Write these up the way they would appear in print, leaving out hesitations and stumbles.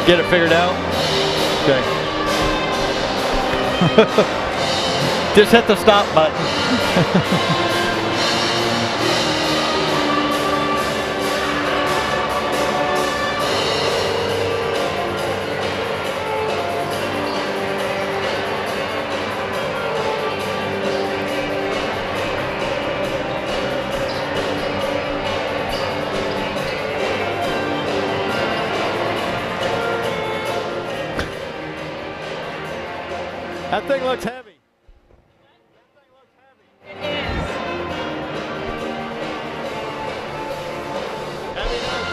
Get it figured out? Okay. Just hit the stop button. That thing looks heavy. It is. Heavy enough.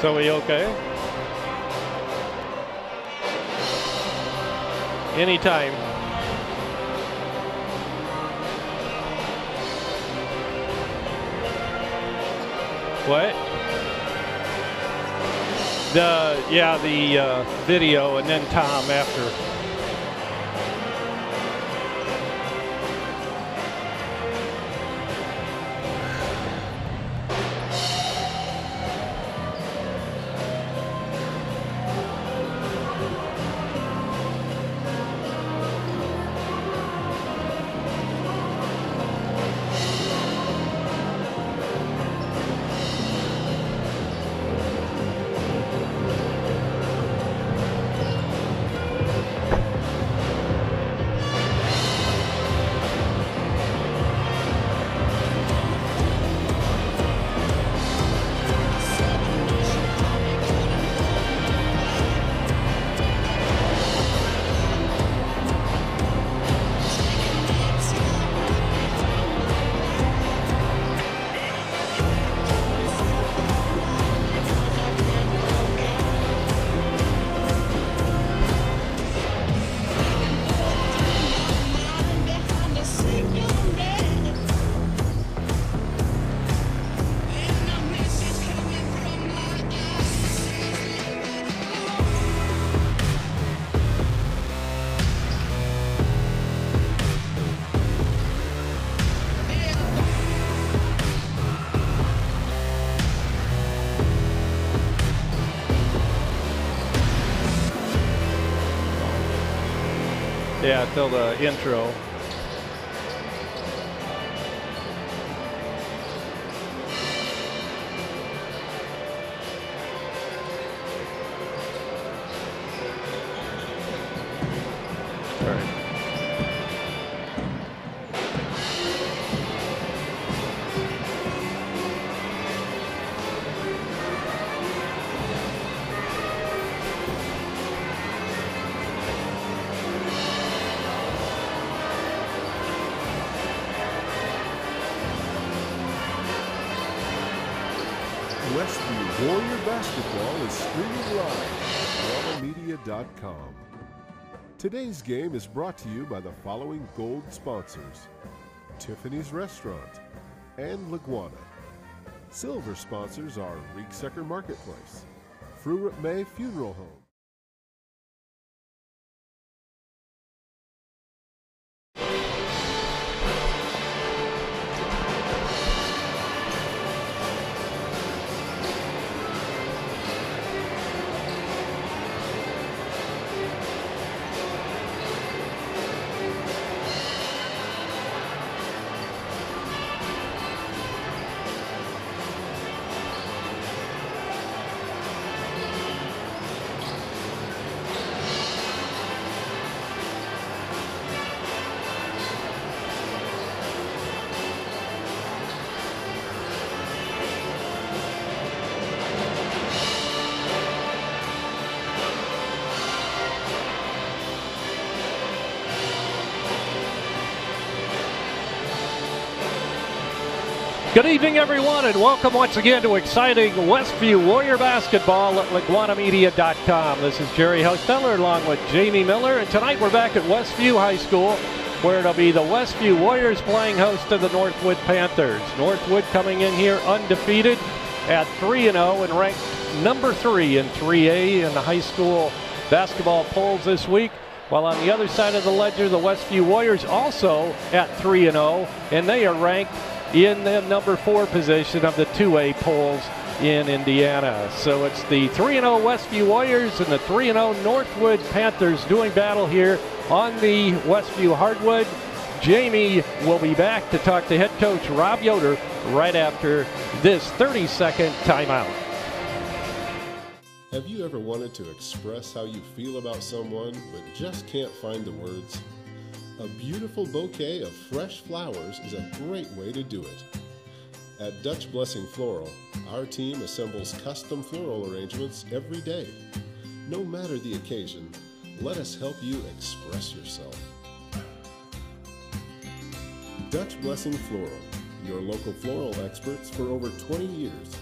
So we okay? Anytime. What? The video, and then Tom after. Yeah, till the intro. Warrior Basketball is streaming live at LegwanaMedia.com. Today's game is brought to you by the following gold sponsors: Tiffany's Restaurant and Leguana. Silver sponsors are Rieksekker Marketplace, Fruit May Funeral Home, Good evening, everyone, and welcome once again to exciting Westview Warrior Basketball at LegwanaMedia.com. This is Jerry Hostetler along with Jamie Miller, and tonight we're back at Westview High School, where it'll be the Westview Warriors playing host to the Northwood Panthers. Northwood coming in here undefeated at 3-0 and ranked number 3 in 3A in the high school basketball polls this week. While on the other side of the ledger, the Westview Warriors also at 3-0, and they are ranked in the number 4 position of the 2A polls in Indiana. So it's the 3-0 Westview Warriors and the 3-0 Northwood Panthers doing battle here on the Westview hardwood. Jamie will be back to talk to head coach Rob Yoder right after this 30-second timeout. Have you ever wanted to express how you feel about someone but just can't find the words? A beautiful bouquet of fresh flowers is a great way to do it. At Dutch Blessing Floral, our team assembles custom floral arrangements every day. No matter the occasion, let us help you express yourself. Dutch Blessing Floral, your local floral experts for over 20 years.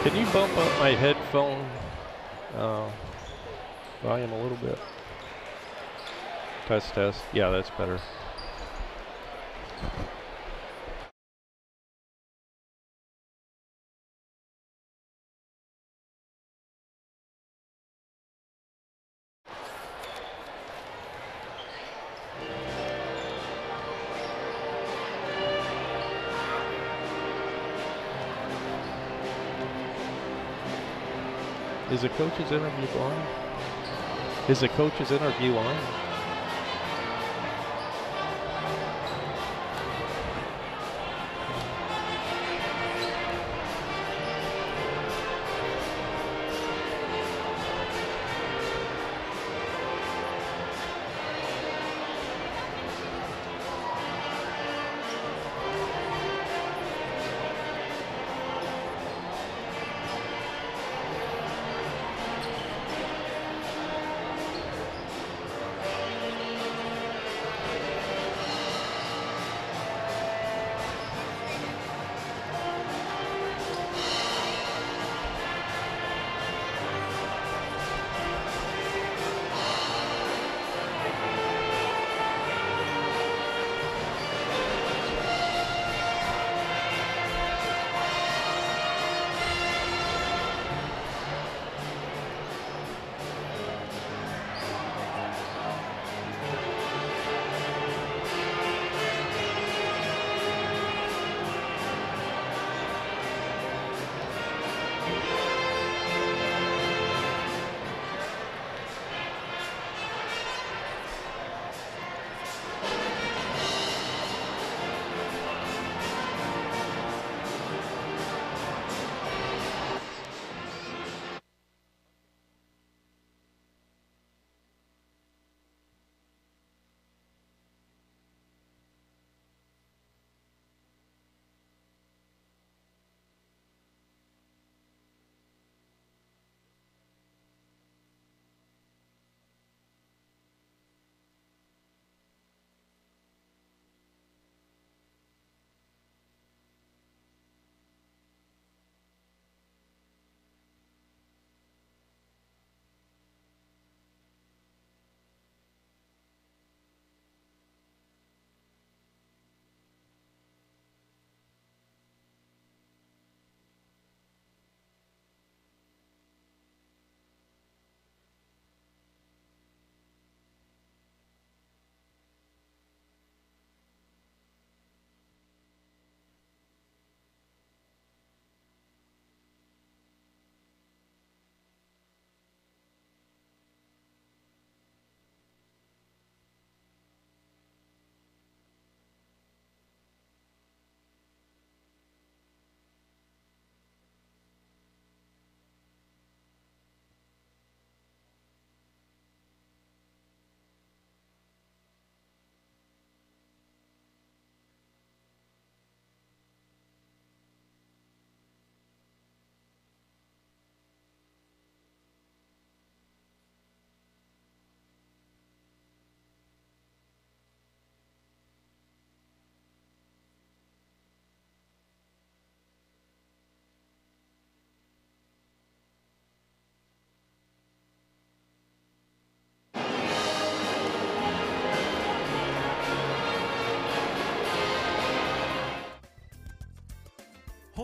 Can you bump up my headphone volume a little bit? Test, test. Yeah, that's better. Is the coach's interview on? Is the coach's interview on?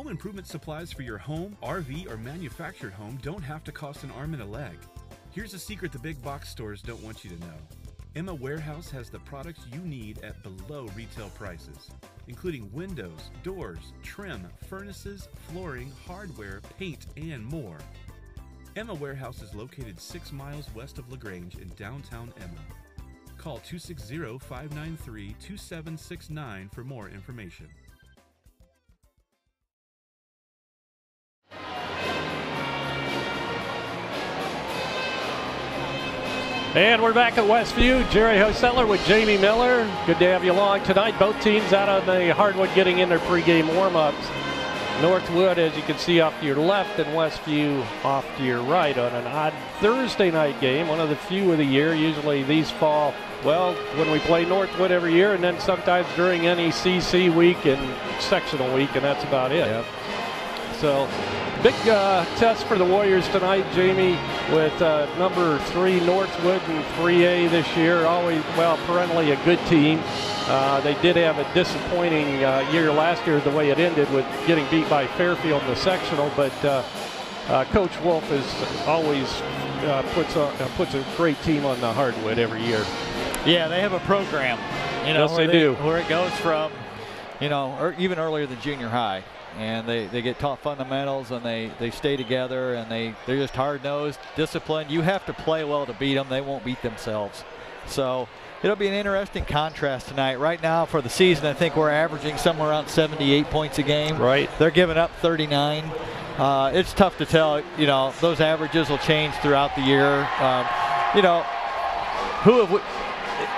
Home improvement supplies for your home, RV, or manufactured home don't have to cost an arm and a leg. Here's a secret the big box stores don't want you to know. Emma Warehouse has the products you need at below retail prices, including windows, doors, trim, furnaces, flooring, hardware, paint, and more. Emma Warehouse is located 6 miles west of LaGrange in downtown Emma. Call 260-593-2769 for more information. And we're back at Westview. Jerry Hosteller with Jamie Miller. Good to have you along tonight. Both teams out on the hardwood getting in their pregame warm-ups. Northwood, as you can see, off to your left, and Westview off to your right on an odd Thursday night game, one of the few of the year. Usually these fall, well, when we play Northwood every year, and then sometimes during NECC week and sectional week, and that's about it. Yep. So, big test for the Warriors tonight, Jamie, with number 3 Northwood in 3A this year. Always, well, perennially a good team. They did have a disappointing year last year, the way it ended with getting beat by Fairfield in the sectional, but Coach Wolf is always puts a great team on the hardwood every year. Yeah, they have a program, Yes, they do. Where it goes from, or even earlier than junior high. And they get taught fundamentals, and they stay together, and they're just hard-nosed, disciplined. You have to play well to beat them. They won't beat themselves. So it'll be an interesting contrast tonight. Right now for the season, I think we're averaging somewhere around 78 points a game. Right. They're giving up 39. It's tough to tell. Those averages will change throughout the year.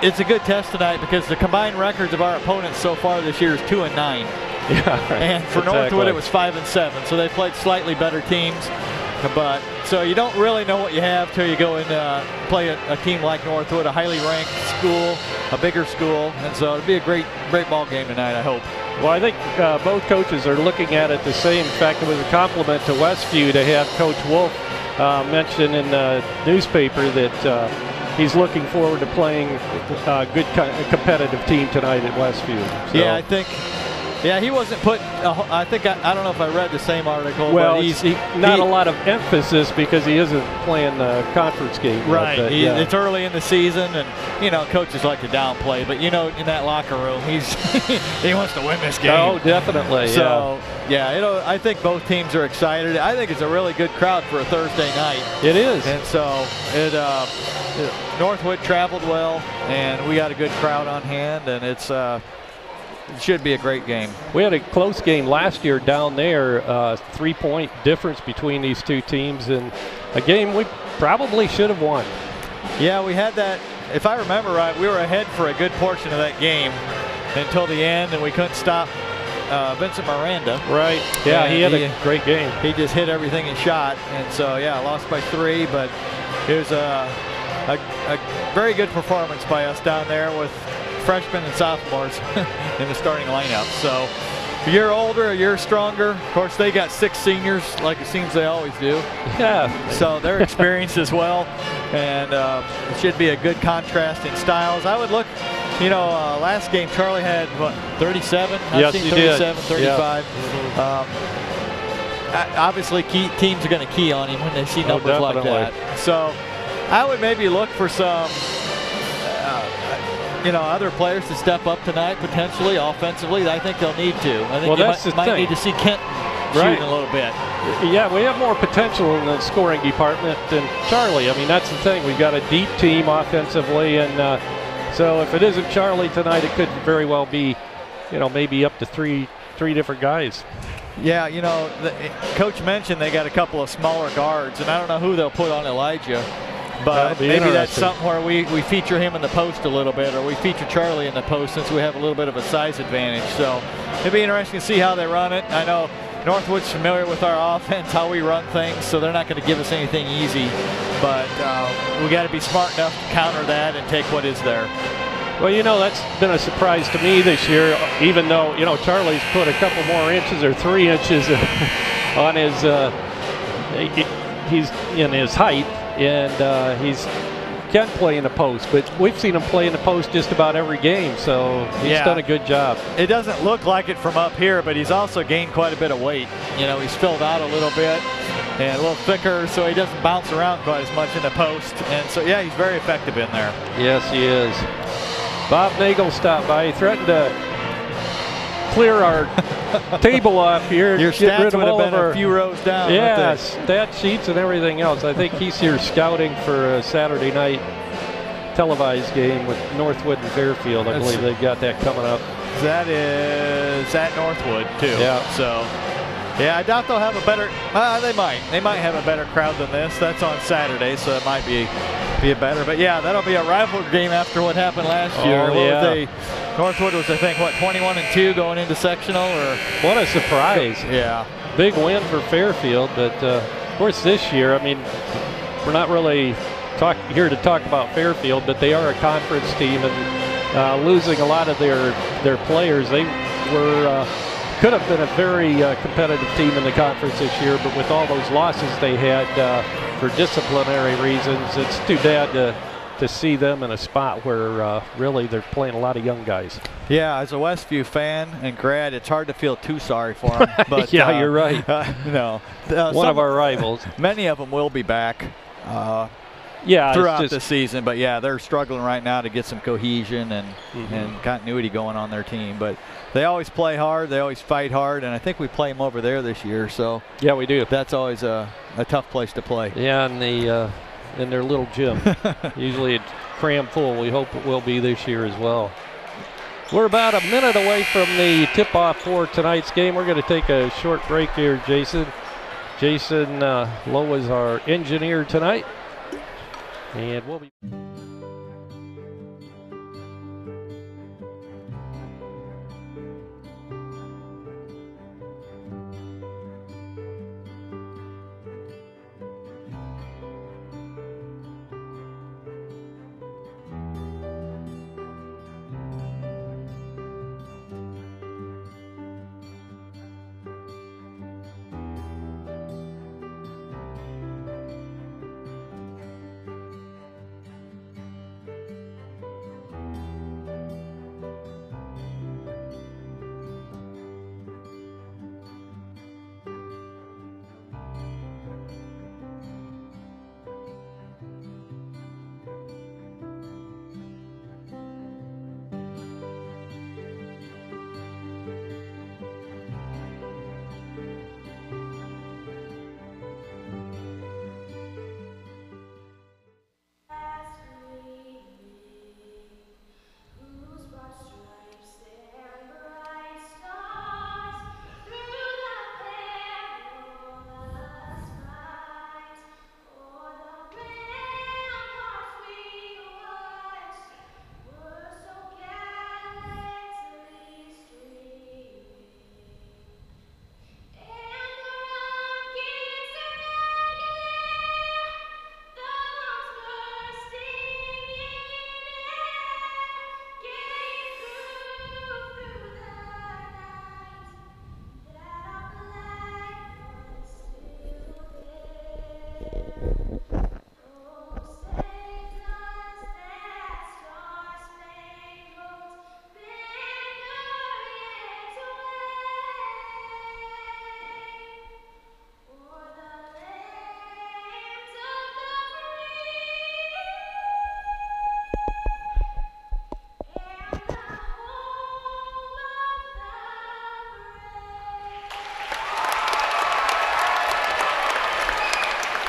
It's a good test tonight because the combined records of our opponents so far this year is 2-9. Yeah, right. And for Northwood, it was 5-7. So they played slightly better teams. But so you don't really know what you have till you go and play a team like Northwood, a highly ranked school, a bigger school. And so it'll be a great ball game tonight, I hope. Well, I think both coaches are looking at it the same. In fact, it was a compliment to Westview to have Coach Wolf mention in the newspaper that he's looking forward to playing a good competitive team tonight at Westview. So. Yeah, I think. Yeah, he wasn't put. I don't know if I read the same article. Well, but he's not a lot of emphasis because he isn't playing the conference game. Right. But, It's early in the season, and coaches like to downplay. But in that locker room, he wants to win this game. Oh, definitely. So I think both teams are excited. I think it's a really good crowd for a Thursday night. It is. And so Northwood traveled well, and we got a good crowd on hand, and it should be a great game. We had a close game last year down there, 3-point difference between these two teams, and a game we probably should have won. Yeah, we had that. If I remember right, we were ahead for a good portion of that game until the end, and we couldn't stop Vincent Miranda. Right. Yeah, he had a great game. He just hit everything he shot, and so lost by 3, but it was a very good performance by us down there with freshmen and sophomores in the starting lineup. So a year older, a year stronger. Of course, they got 6 seniors, like it seems they always do. Yeah. So they're experienced as well, and it should be a good contrast in styles. I would look, last game Charlie had, 37? Yes, I've seen he 37, did. 35. Yeah. Obviously, teams are going to key on him when they see numbers like that. So I would maybe look for some other players to step up tonight, potentially offensively. I think they'll need to. I think you might need to see Kent shoot a little bit. Yeah, we have more potential in the scoring department than Charlie. I mean, that's the thing. We've got a deep team offensively, and so if it isn't Charlie tonight, it could very well be, maybe up to three different guys. Yeah, Coach mentioned they got a couple of smaller guards, and I don't know who they'll put on Elijah. But maybe that's something where we feature him in the post a little bit, or we feature Charlie in the post since we have a little bit of a size advantage. So it'll be interesting to see how they run it. I know Northwood's familiar with our offense, how we run things, so they're not going to give us anything easy. But we got to be smart enough to counter that and take what is there. Well, that's been a surprise to me this year, even though, Charlie's put a couple more inches or 3 inches on his, he's in his height. And he's can play in the post, but we've seen him play in the post just about every game, so he's done a good job. It doesn't look like it from up here, but he's also gained quite a bit of weight. You know, he's filled out a little bit and a little thicker, so he doesn't bounce around quite as much in the post. And so, yeah, he's very effective in there. Yes, he is. Bob Nagel stopped by. He threatened to clear our table off here. Your get stats rid of would have all been of our, a few rows down. yeah, stat sheets and everything else. I think he's here scouting for a Saturday night televised game with Northwood and Fairfield. I believe they've got that coming up. That is at Northwood too. Yeah. So, yeah, I doubt they'll have a better. They might. They might have a better crowd than this. That's on Saturday, so it might be a better. But yeah, that'll be a rivalry game after what happened last year. Northwood was, I think, what, 21-2 going into sectional, or what a surprise! Yeah, big win for Fairfield. But of course, this year, I mean, we're not really here to talk about Fairfield, but they are a conference team, and losing a lot of their players, they were could have been a very competitive team in the conference this year. But with all those losses they had for disciplinary reasons, it's too bad to see them in a spot where really they're playing a lot of young guys. Yeah, as a Westview fan and grad, it's hard to feel too sorry for them. But yeah, you're right. One of our rivals. Many of them will be back yeah, throughout the season. But yeah, they're struggling right now to get some cohesion and continuity going on their team. But they always play hard. They always fight hard. And I think we play them over there this year. So yeah, we do. That's always a tough place to play. Yeah, and in their little gym. Usually it's crammed full. We hope it will be this year as well. We're about a minute away from the tip-off for tonight's game. We're going to take a short break here, Jason. Jason Lowe is our engineer tonight. And we'll be...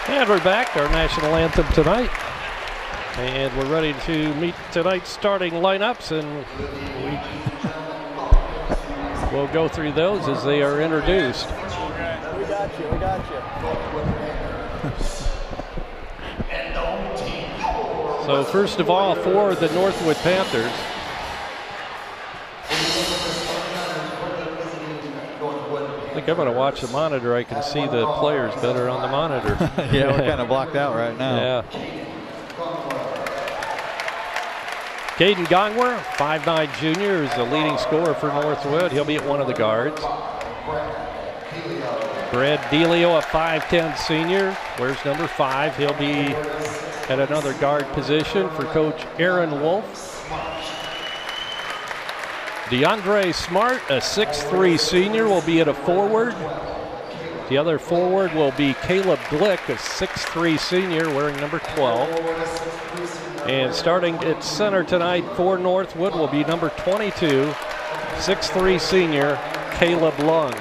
And we're back, our national anthem tonight. And we're ready to meet tonight's starting lineups, and we'll go through those as they are introduced. We got you, we got you. So first of all, for the Northwood Panthers, I think I'm going to watch the monitor. I can see the players better on the monitor. Yeah, we're kind of blocked out right now. Yeah. Caden Gongwer, 5'9" junior, is the leading scorer for Northwood. He'll be at one of the guards. Brad Delio, a 5'10" senior, wears number 5. He'll be at another guard position for Coach Aaron Wolf. DeAndre Smart, a 6'3" senior, will be at a forward. The other forward will be Caleb Glick, a 6'3" senior, wearing number 12. And starting at center tonight for Northwood will be number 22, 6'3" senior, Caleb Lung.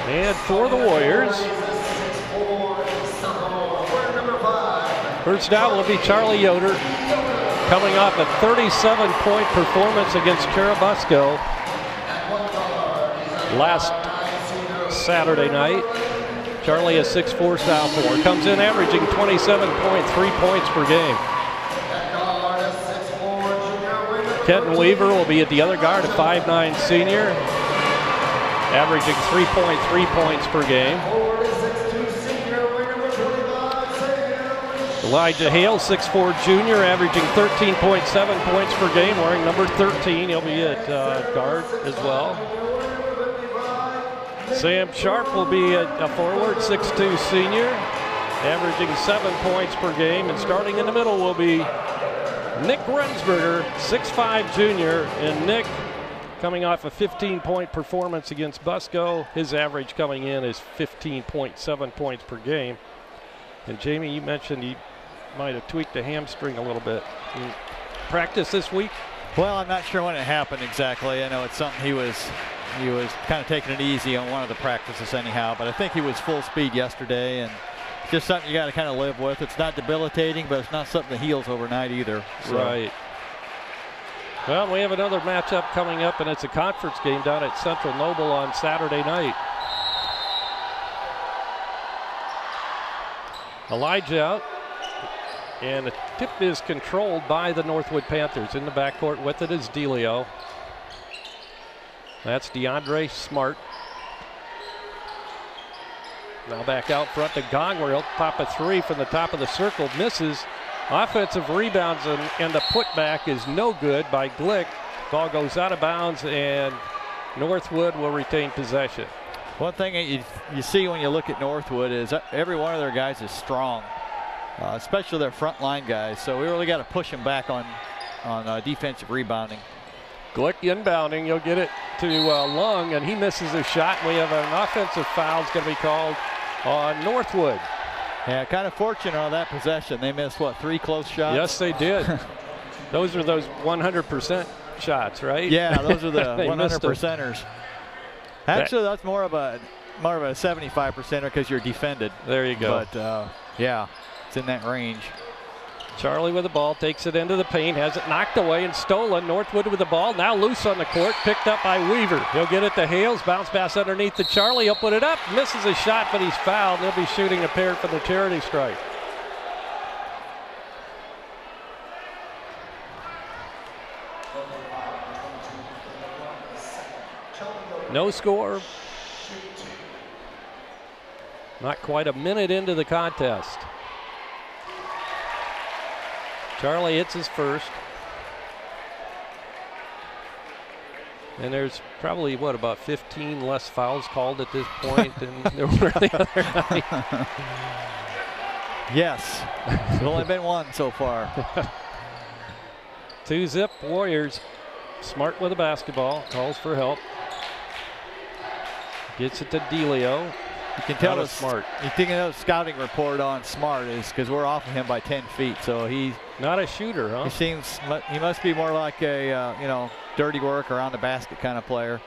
And for the Warriors, first down will be Charlie Yoder, coming off a 37-point performance against Churubusco last Saturday night. Charlie, a 6'4" sophomore, comes in averaging 27.3 points per game. Kenton Weaver will be at the other guard, a 5'9" senior, averaging 3.3 points per game. Elijah Hale, 6'4" junior, averaging 13.7 points per game, wearing number 13. He'll be at guard as well. Sam Sharp will be a forward, 6'2" senior, averaging 7 points per game. And starting in the middle will be Nick Rensberger, 6'5" junior. And Nick, coming off a 15-point performance against Busco, his average coming in is 15.7 points per game. And Jamie, you mentioned he might have tweaked the hamstring a little bit. In practice this week? Well, I'm not sure when it happened exactly. I know it's something he was kind of taking it easy on one of the practices anyhow, but I think he was full speed yesterday, and just something you got to kind of live with. It's not debilitating, but it's not something that heals overnight either. So. Right. Well, we have another matchup coming up, and it's a conference game down at Central Noble on Saturday night. Elijah out, and the tip is controlled by the Northwood Panthers. In the backcourt with it is Delio. That's DeAndre Smart. Now back out front to Gongwer. He'll pop a three from the top of the circle. Misses. Offensive rebounds, and the putback is no good by Glick. Ball goes out of bounds, and Northwood will retain possession. One thing that you see when you look at Northwood is every one of their guys is strong, especially their front line guys. So we really got to push them back on defensive rebounding. Glick inbounding. You'll get it to Lung, and he misses a shot. We have an offensive foul going to be called on Northwood. Yeah, kind of fortunate on that possession. They missed, what, 3 close shots? Yes, they did. Those are those 100% shots, right? Yeah, those are the 100%ers. Actually, that's more of a 75%er because you're defended. There you go. But yeah, it's in that range. Charlie with the ball, takes it into the paint, has it knocked away and stolen. Northwood with the ball, now loose on the court, picked up by Weaver. He'll get it to Hales, bounce pass underneath to Charlie. He'll put it up, misses a shot, but he's fouled. He'll be shooting a pair for the charity stripe. No score. Not quite a minute into the contest. Charlie hits his first. And there's probably, what, about 15 less fouls called at this point than there were the other night. Yes. There's only been one so far. 2-zip Warriors. Smart with the basketball, calls for help. Gets it to Delio. You can tell Smart. You think the scouting report on Smart is because we're off of him by 10 feet, so he's not a shooter, huh? He must be more like a dirty work around the basket kind of player.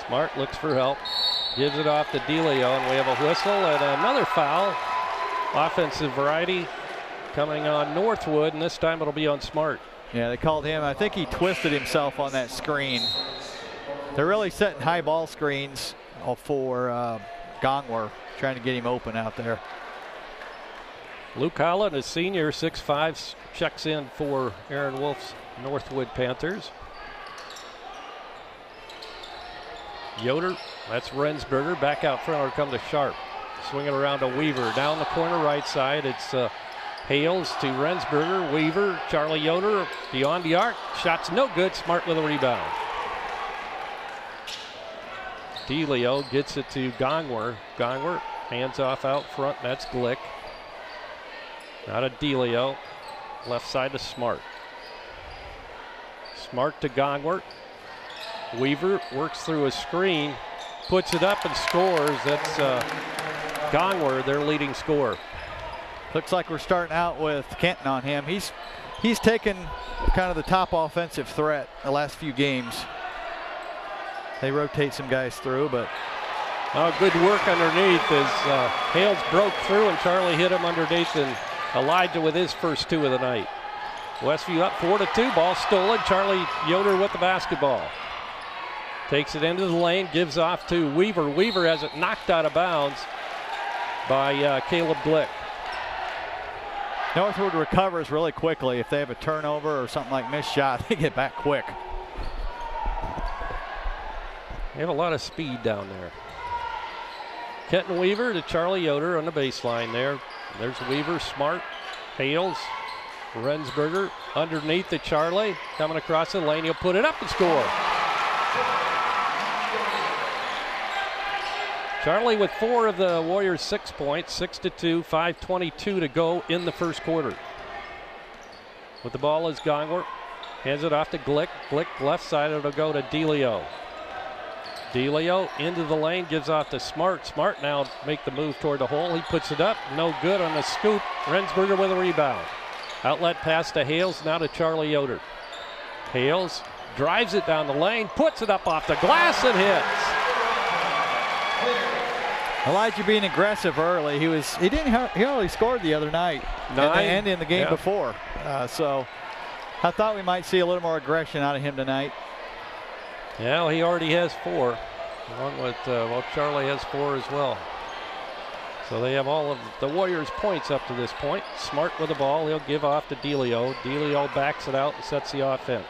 Smart looks for help, gives it off to Delio, and we have a whistle and another foul. Offensive variety coming on Northwood, and this time it'll be on Smart. Yeah, they called him. I think he twisted himself on that screen. They're really setting high ball screens for Gongwer, trying to get him open out there. Luke Holland, a senior, 6'5", checks in for Aaron Wolf's Northwood Panthers. Yoder, that's Rensberger, back out front, or come to Sharp. Swinging around to Weaver, down the corner right side. It's Hales to Rensberger, Weaver, Charlie Yoder beyond the arc. Shot's no good. Smart with a rebound. DeLeo gets it to Gongwer. Gongwer hands off out front. That's Glick. Out of DeLeo. Left side to Smart. Smart to Gongwer. Weaver works through a screen, puts it up and scores. That's Gongwer, their leading scorer. Looks like we're starting out with Kenton on him. He's taken kind of the top offensive threat the last few games. They rotate some guys through, but good work underneath as Hales broke through and Charlie hit him underneath, and Elijah with his first 2 of the night. Westview up 4-2. Ball stolen. Charlie Yoder with the basketball. Takes it into the lane, gives off to Weaver. Weaver has it knocked out of bounds by Caleb Glick. Northwood recovers really quickly. If they have a turnover or something like missed shot, they get back quick. They have a lot of speed down there. Kenton Weaver to Charlie Yoder on the baseline there. There's Weaver, Smart, Hales, Rensberger underneath to Charlie. Coming across the lane, he'll put it up and score. Charlie with 4 of the Warriors' 6 points, 6-2, 5:22 to go in the first quarter. With the ball is Gongwer. Hands it off to Glick. Glick left side, it'll go to DeLeo. DeLeo into the lane, gives off to Smart. Smart now make the move toward the hole. He puts it up, no good on the scoop. Rensberger with a rebound. Outlet pass to Hales, now to Charlie Yoder. Hales drives it down the lane, puts it up off the glass and hits. Elijah being aggressive early. He only scored the other night and in the game before. So I thought we might see a little more aggression out of him tonight. Yeah, well, he already has 4. Along with Charlie has 4 as well. So they have all of the Warriors' points up to this point. Smart with the ball. He'll give off to DeLeo. DeLeo backs it out and sets the offense.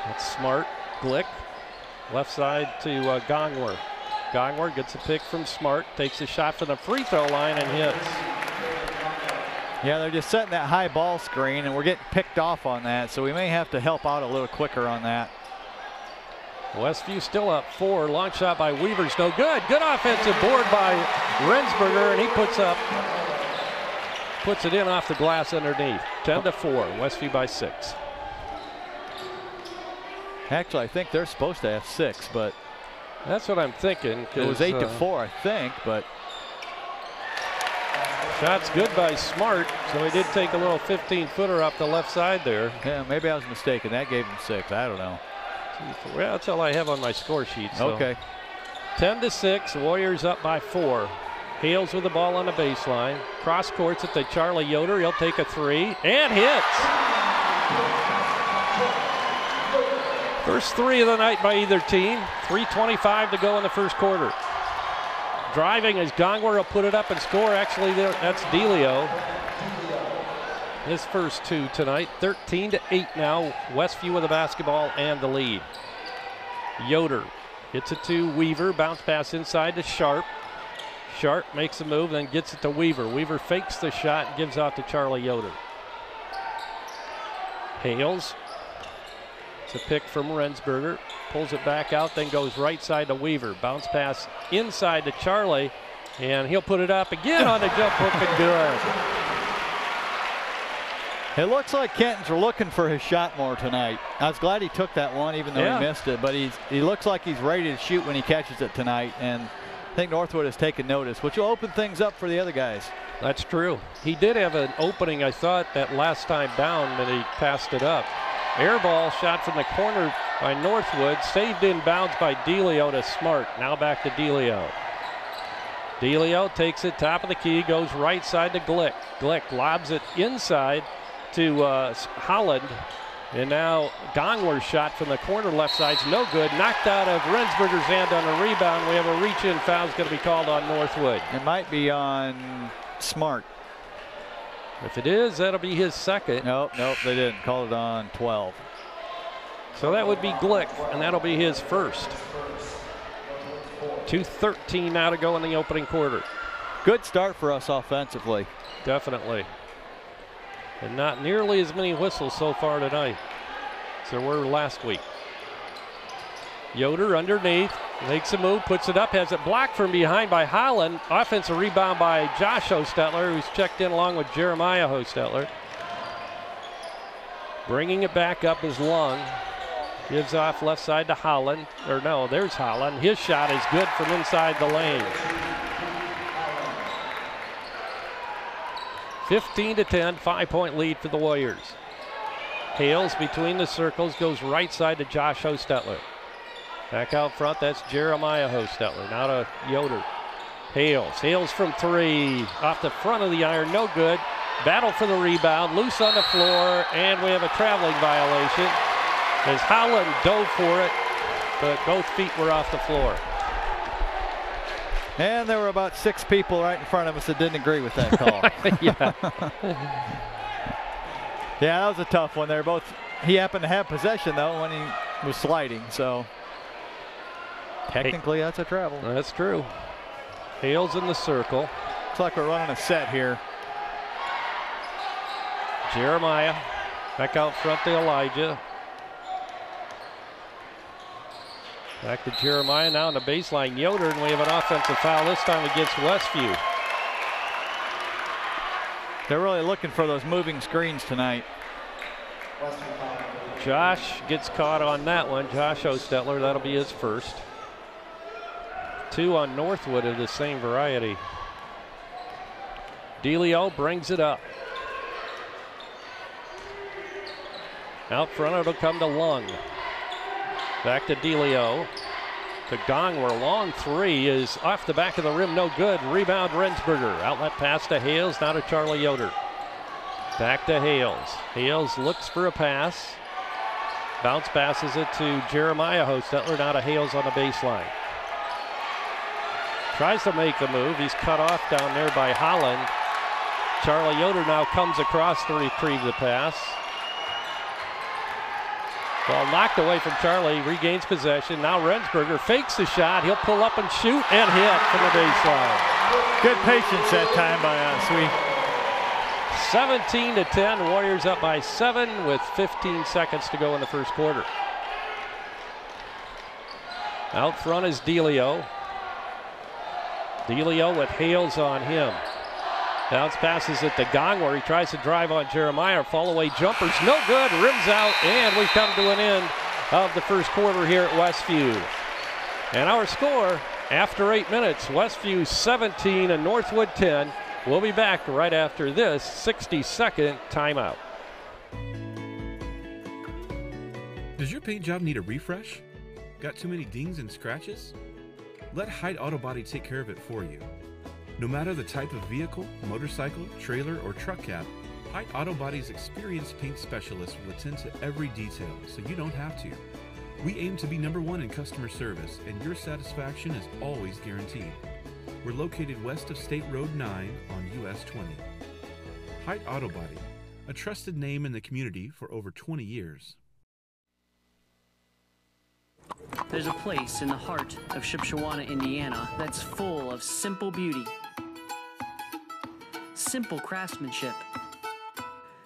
That's Smart. Glick. Left side to Gongwer. Gongwer gets a pick from Smart. Takes a shot from the free throw line and hits. Yeah, they're just setting that high ball screen, and we're getting picked off on that. So we may have to help out a little quicker on that. Westview still up 4. Long shot by Weaver's no good. Good offensive board by Rensberger, and he puts it in off the glass underneath. 10-4. Westview by 6. Actually, I think they're supposed to have 6, but that's what I'm thinking. It was 8-4, I think, but shot's good by Smart, so he did take a little 15-footer off the left side there. Yeah, maybe I was mistaken. That gave him 6. I don't know. Well, that's all I have on my score sheet. So. Okay. 10-6. Warriors up by 4. Hales with the ball on the baseline. Cross courts it to Charlie Yoder. He'll take a 3 and hits. First 3 of the night by either team. 3:25 to go in the first quarter. Driving as Gongwer will put it up and score. Actually, that's DeLeo. His first 2 tonight. 13-8 now. Westview with the basketball and the lead. Yoder gets it to Weaver. Bounce pass inside to Sharp. Sharp makes a move, then gets it to Weaver. Weaver fakes the shot and gives out to Charlie Yoder. Hales. It's a pick from Rensberger. Pulls it back out, then goes right side to Weaver. Bounce pass inside to Charlie, and he'll put it up again on the jump hook and good. It looks like Kenton's looking for his shot more tonight. I was glad he took that one, even though he missed it, but he looks like he's ready to shoot when he catches it tonight, and I think Northwood has taken notice, which will open things up for the other guys. That's true. He did have an opening, I thought, that last time down, but he passed it up. Air ball shot from the corner by Northwood, saved in bounds by DeLeo to Smart. Now back to DeLeo. DeLeo takes it top of the key, goes right side to Glick. Glick lobs it inside to Holland. And now Gongwer's shot from the corner left side's no good. Knocked out of Rensberger's hand on a rebound. We have a reach-in foul is going to be called on Northwood. It might be on Smart. If it is, that'll be his second. Nope, they didn't. Call it on 12. So that would be Glick, and that'll be his first. 2:13 now to go in the opening quarter. Good start for us offensively. Definitely. And not nearly as many whistles so far tonight as there were last week. Yoder underneath, makes a move, puts it up, has it blocked from behind by Holland. Offensive rebound by Josh Hostetler, who's checked in along with Jeremiah Hostetler. Bringing it back up is Lung. Gives off left side to Holland. Or no, there's Holland. His shot is good from inside the lane. 15-10, 5-point lead for the Warriors. Hales between the circles, goes right side to Josh Hostetler. Back out front, that's Jeremiah Hostetler. Now to Yoder. Hales from three. Off the front of the iron, no good. Battle for the rebound, loose on the floor, and we have a traveling violation as Holland dove for it, but both feet were off the floor. And there were about 6 people right in front of us that didn't agree with that call. Yeah. Yeah, that was a tough one. They're both. He happened to have possession though when he was sliding, so technically that's a travel. That's true. Hales in the circle. Looks like we're running a set here. Jeremiah back out front to Elijah. Back to Jeremiah now on the baseline. Yoder, and we have an offensive foul this time against Westview. They're really looking for those moving screens tonight. Josh gets caught on that one. Josh Hostetler, that'll be his first. 2 on Northwood of the same variety. DeLeo brings it up. Out front, it'll come to Lung. Back to DeLeo. To Gongwer, long three is off the back of the rim, no good. Rebound Rensberger. Outlet pass to Hales, now to Charlie Yoder. Back to Hales. Hales looks for a pass. Bounce passes it to Jeremiah Hostetler, now to Hales on the baseline. Tries to make a move. He's cut off down there by Holland. Charlie Yoder now comes across to retrieve the pass. Ball knocked away from Charlie, regains possession. Now Rensberger fakes the shot. He'll pull up and shoot and hit from the baseline. Good patience that time by us. 17-10, Warriors up by 7 with 15 seconds to go in the first quarter. Out front is DeLeo. DeLeo with Hales on him. Bounce passes it to Gongwer. He tries to drive on Jeremiah. Fall away jumpers, no good. Rims out, and we've come to an end of the first quarter here at Westview. And our score after 8 minutes: Westview 17 and Northwood 10. We'll be back right after this 60-second timeout. Does your paint job need a refresh? Got too many dings and scratches? Let Height Auto Body take care of it for you. No matter the type of vehicle, motorcycle, trailer, or truck cab, Height Auto Body's experienced paint specialists will attend to every detail, so you don't have to. We aim to be #1 in customer service, and your satisfaction is always guaranteed. We're located west of State Road 9 on US 20. Height Auto Body, a trusted name in the community for over 20 years. There's a place in the heart of Shipshewana, Indiana that's full of simple beauty, simple craftsmanship,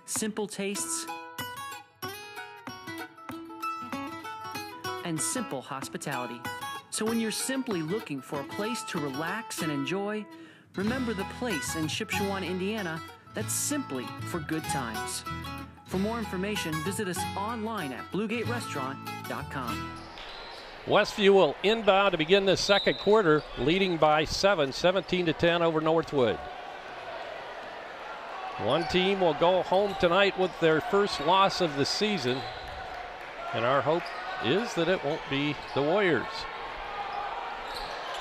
simple tastes, and simple hospitality. So when you're simply looking for a place to relax and enjoy, remember the place in Shipshewana, Indiana that's simply for good times. For more information, visit us online at BlueGateRestaurant.com. Westview will inbound to begin the second quarter, leading by 7, 17-10 over Northwood. One team will go home tonight with their first loss of the season, and our hope is that it won't be the Warriors.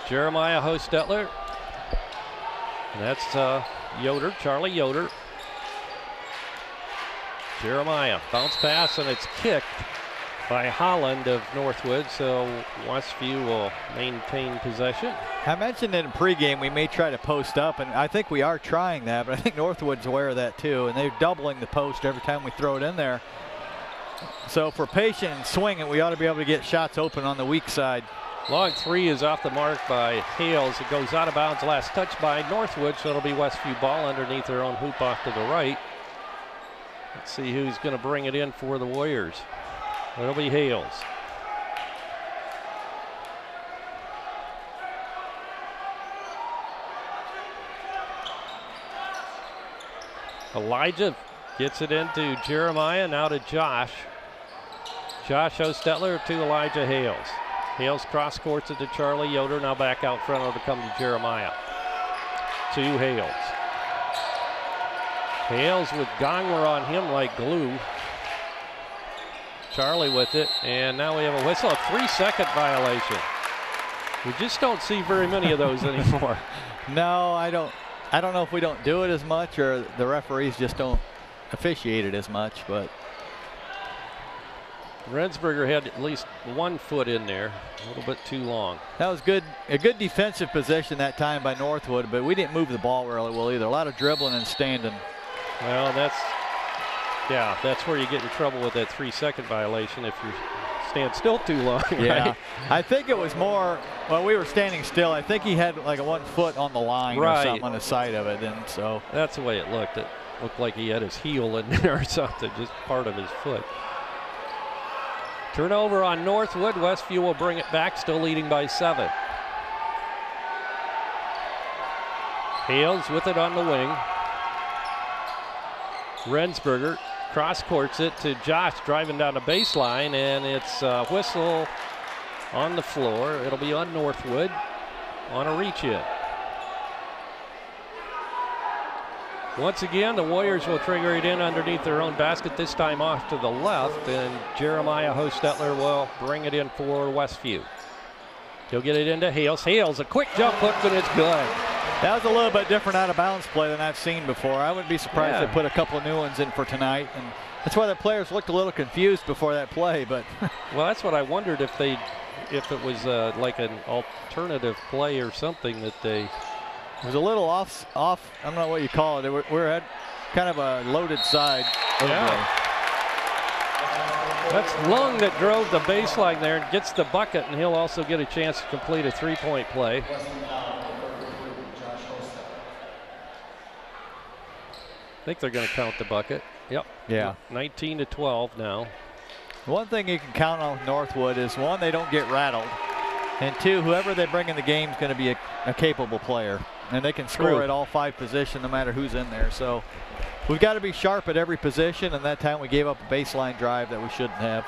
Jeremiah Hostetler, and that's Yoder, Charlie Yoder. Jeremiah, bounce pass, and it's kicked by Holland of Northwood, so Westview will maintain possession. I mentioned it in pregame, we may try to post up, and I think we are trying that, but I think Northwood's aware of that too, and they're doubling the post every time we throw it in there. So if we're patient and swing it, we ought to be able to get shots open on the weak side. Long three is off the mark by Hales. It goes out of bounds. Last touch by Northwood, so it'll be Westview ball underneath their own hoop off to the right. Let's see who's going to bring it in for the Warriors. It'll be Hales. Elijah gets it into Jeremiah, now to Josh. Josh Hostetler to Elijah Hales. Hales cross courts it to Charlie Yoder, now back out front. It'll come to Jeremiah. To Hales. Hales with Gongwer on him like glue. Charlie with it, and now we have a whistle, a 3-second violation. We just don't see very many of those anymore. No, I don't know if we don't do it as much or the referees just don't officiate it as much, but Rensberger had at least 1 foot in there, a little bit too long. That was good, a good defensive possession that time by Northwood, but we didn't move the ball really well either. A lot of dribbling and standing. Well, that's where you get in trouble with that 3-second violation if you stand still too long. Yeah, right? I think it was more, well, we were standing still. I think he had like a 1 foot on the line or something on the side of it, and so. That's the way it looked. It looked like he had his heel in there or something, just part of his foot. Turnover on Northwood. Westview will bring it back, still leading by 7. Hales with it on the wing. Rensberger cross courts it to Josh, driving down the baseline, and it's a whistle on the floor. It'll be on Northwood on a reach in. Once again, the Warriors will trigger it in underneath their own basket, this time off to the left, and Jeremiah Hostetler will bring it in for Westview. He'll get it into Hales. Hales, a quick jump hook, and it's good. That was a little bit different out of bounds play than I've seen before. I wouldn't be surprised if they put a couple of new ones in for tonight, and that's why the players looked a little confused before that play. But well, that's what I wondered, if it was like an alternative play or something that they. It was a little off. I don't know what you call it. We're at kind of a loaded side. Yeah. That's Lung that drove the baseline there and gets the bucket, and he'll also get a chance to complete a 3-point play. I think they're going to count the bucket. Yep. Yeah. 19-12 now. One thing you can count on with Northwood is, 1, they don't get rattled, and 2, whoever they bring in the game is going to be a capable player, and they can score at all 5 positions no matter who's in there. So we've got to be sharp at every position, and that time we gave up a baseline drive that we shouldn't have.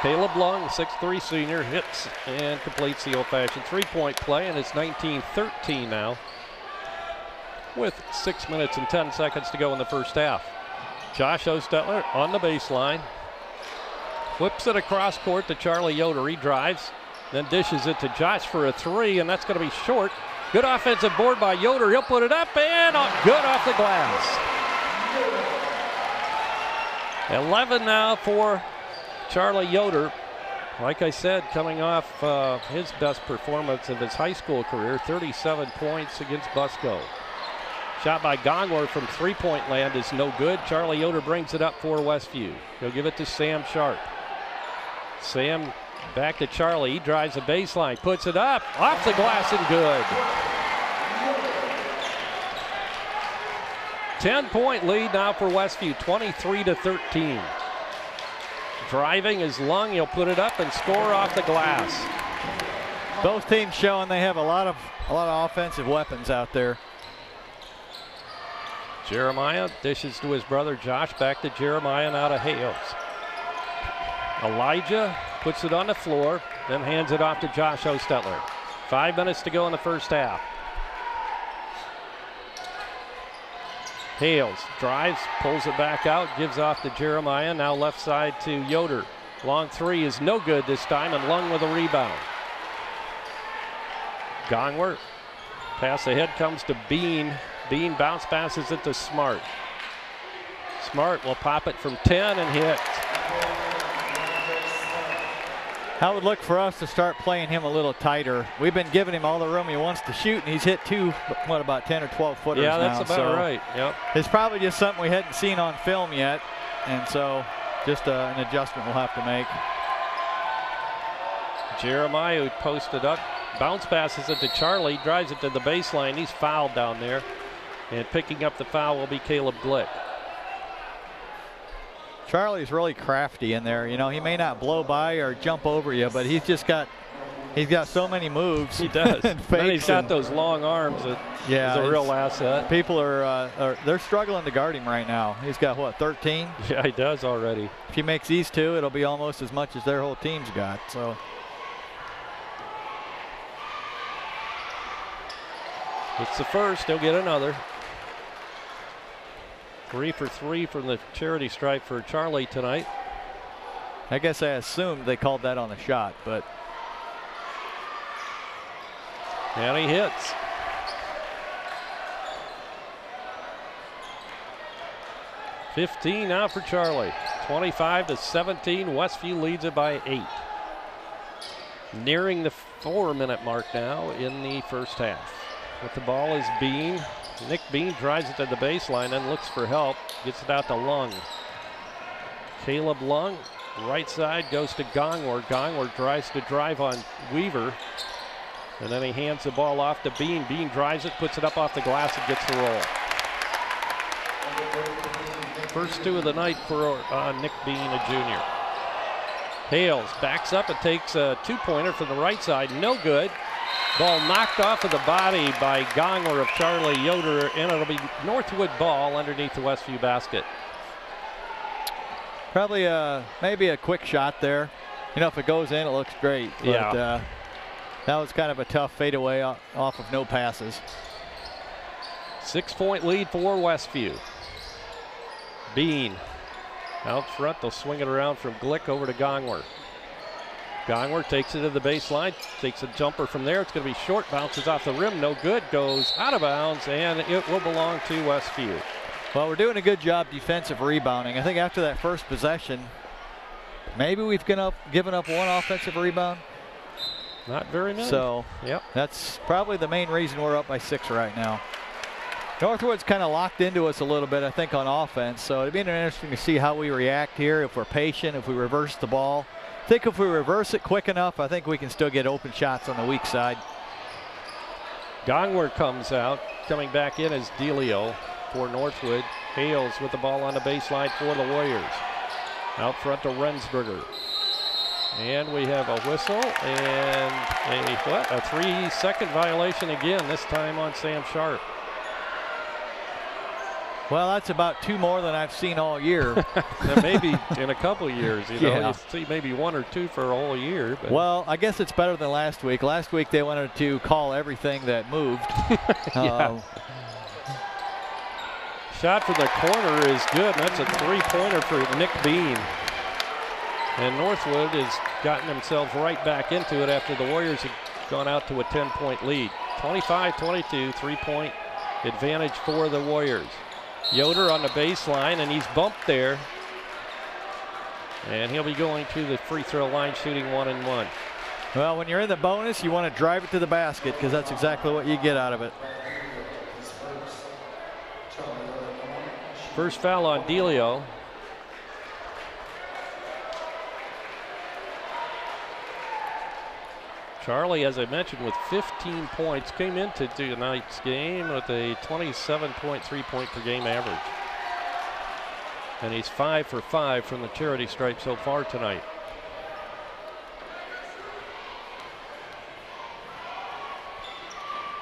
Caleb Lung, 6'3" senior, hits and completes the old-fashioned 3-point play, and it's 19-13 now, with 6 minutes and 10 seconds to go in the first half. Josh Hostetler on the baseline. Flips it across court to Charlie Yoder. He drives, then dishes it to Josh for a 3, and that's going to be short. Good offensive board by Yoder. He'll put it up, and good off the glass. 11 now for Charlie Yoder. Like I said, coming off his best performance of his high school career, 37 points against Busco. Shot by Gongwer from 3-point land is no good. Charlie Yoder brings it up for Westview. He'll give it to Sam Sharp. Sam back to Charlie. He drives the baseline, puts it up, off the glass and good. 10-point lead now for Westview, 23-13. Driving is Lung. He'll put it up and score off the glass. Both teams showing they have a lot of offensive weapons out there. Jeremiah dishes to his brother Josh, back to Jeremiah, now to Hales. Elijah puts it on the floor, then hands it off to Josh Hostetler. 5 minutes to go in the first half. Hales drives, pulls it back out, gives off to Jeremiah, now left side to Yoder. Long 3 is no good this time, and Lung with a rebound. Gongwer, pass ahead comes to Bean. Bean bounce passes it to Smart. Smart will pop it from 10 and hit. I would look for us to start playing him a little tighter. We've been giving him all the room he wants to shoot, and he's hit 2, what, about 10 or 12 footers now. Yeah, that's about right. Yep. It's probably just something we hadn't seen on film yet, and so just an adjustment we'll have to make. Jeremiah, who posted up, bounce passes it to Charlie, drives it to the baseline. He's fouled down there. And picking up the foul will be Caleb Glick. Charlie's really crafty in there. You know, he may not blow by or jump over you, but he's got so many moves. He does. And he's got those long arms that is a real asset. People they're struggling to guard him right now. He's got, what, 13? Yeah, he does already. If he makes these two, it'll be almost as much as their whole team's got. So. It's the first. He'll get another. 3 for 3 from the charity stripe for Charlie tonight. I guess I assumed they called that on the shot, but. And he hits. $15 now for Charlie. 25-17. Westview leads it by 8. Nearing the 4-minute mark now in the first half. With the ball is Bean. Nick Bean drives it to the baseline and looks for help. Gets it out to Lung. Caleb Lung, right side, goes to Gongwer. Gongwer tries to drive on Weaver. And then he hands the ball off to Bean. Bean drives it, puts it up off the glass, and gets the roll. First 2 of the night for Nick Bean, a junior. Hales backs up and takes a 2-pointer from the right side. No good. Ball knocked off of the body by Gongwer of Charlie Yoder, and it'll be Northwood ball underneath the Westview basket. Probably maybe a quick shot there. You know, if it goes in, it looks great. But, yeah. That was kind of a tough fadeaway off of no passes. 6-point lead for Westview. Bean out front. They'll swing it around from Glick over to Gongwer. Gongwer takes it to the baseline, takes a jumper from there. It's going to be short, bounces off the rim, no good, goes out of bounds, and it will belong to Westview. Well, we're doing a good job defensive rebounding. I think after that first possession, maybe we've given up one offensive rebound. Not very many. So yep, that's probably the main reason we're up by 6 right now. Northwood's kind of locked into us a little bit, I think, on offense. So it'd be interesting to see how we react here, if we're patient, if we reverse the ball. I think if we reverse it quick enough, I think we can still get open shots on the weak side. Gongwer comes out. Coming back in is Delio for Northwood. Hales with the ball on the baseline for the Warriors. Out front to Rensberger. And we have a whistle and a 3-second violation again, this time on Sam Sharp. Well, that's about 2 more than I've seen all year. Maybe in a couple of years, you know, you see maybe 1 or 2 for a whole year. But. Well, I guess it's better than last week. Last week they wanted to call everything that moved. Yeah. Shot from the corner is good. That's a 3-pointer for Nick Bean. And Northwood has gotten themselves right back into it after the Warriors have gone out to a 10-point lead. 25-22, 3-point advantage for the Warriors. Yoder on the baseline, and he's bumped there. And he'll be going to the free throw line, shooting 1-1. Well, when you're in the bonus, you want to drive it to the basket because that's exactly what you get out of it. First foul on Delio. Charlie, as I mentioned, with 15 points, came into tonight's game with a 27.3 point per game average. And he's 5 for 5 from the charity stripe so far tonight.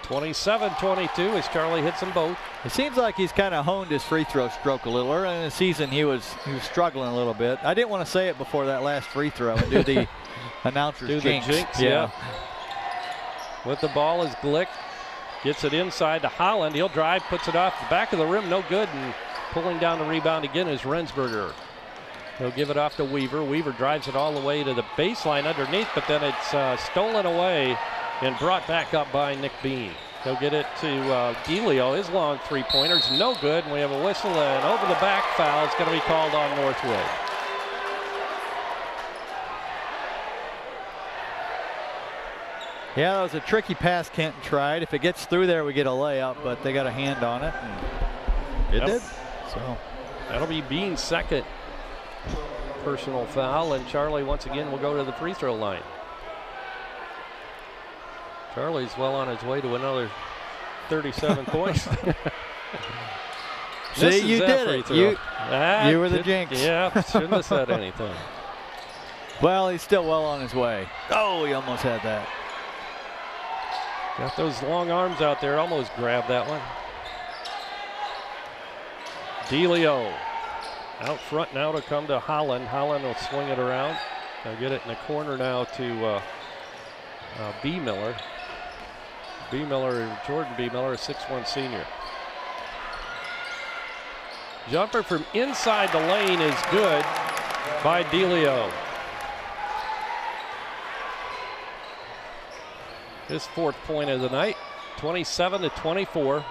(27-22) as Charlie hits them both. It seems like he's kind of honed his free throw stroke a little. Early in the season, he was struggling a little bit. I didn't want to say it before that last free throw and do the announcer's jinx. The jinx, yeah. With the ball is Glick. Gets it inside to Holland. He'll drive, puts it off the back of the rim, no good, and pulling down the rebound again is Rensberger. He'll give it off to Weaver. Weaver drives it all the way to the baseline underneath, but then it's stolen away and brought back up by Nick Bean. He'll get it to Delio. His long 3-pointer's no good, and we have a whistle, and over the back foul is going to be called on Northwood. Yeah, that was a tricky pass Kenton tried. If it gets through there, we get a layup, but they got a hand on it. And it did. So that'll be Bean's second personal foul, and Charlie once again will go to the free throw line. Charlie's well on his way to another 37 points. See, you did it. You were the jinx. Yeah, shouldn't have said anything. Well, he's still well on his way. Oh, he almost had that. Got those long arms out there. Almost grabbed that one. DeLeo out front now to come to Holland. Holland will swing it around. They'll get it in the corner now to B. Miller. B. Miller, Jordan B. Miller, a 6'1" senior. Jumper from inside the lane is good by DeLeo. His 4th point of the night, 27-24.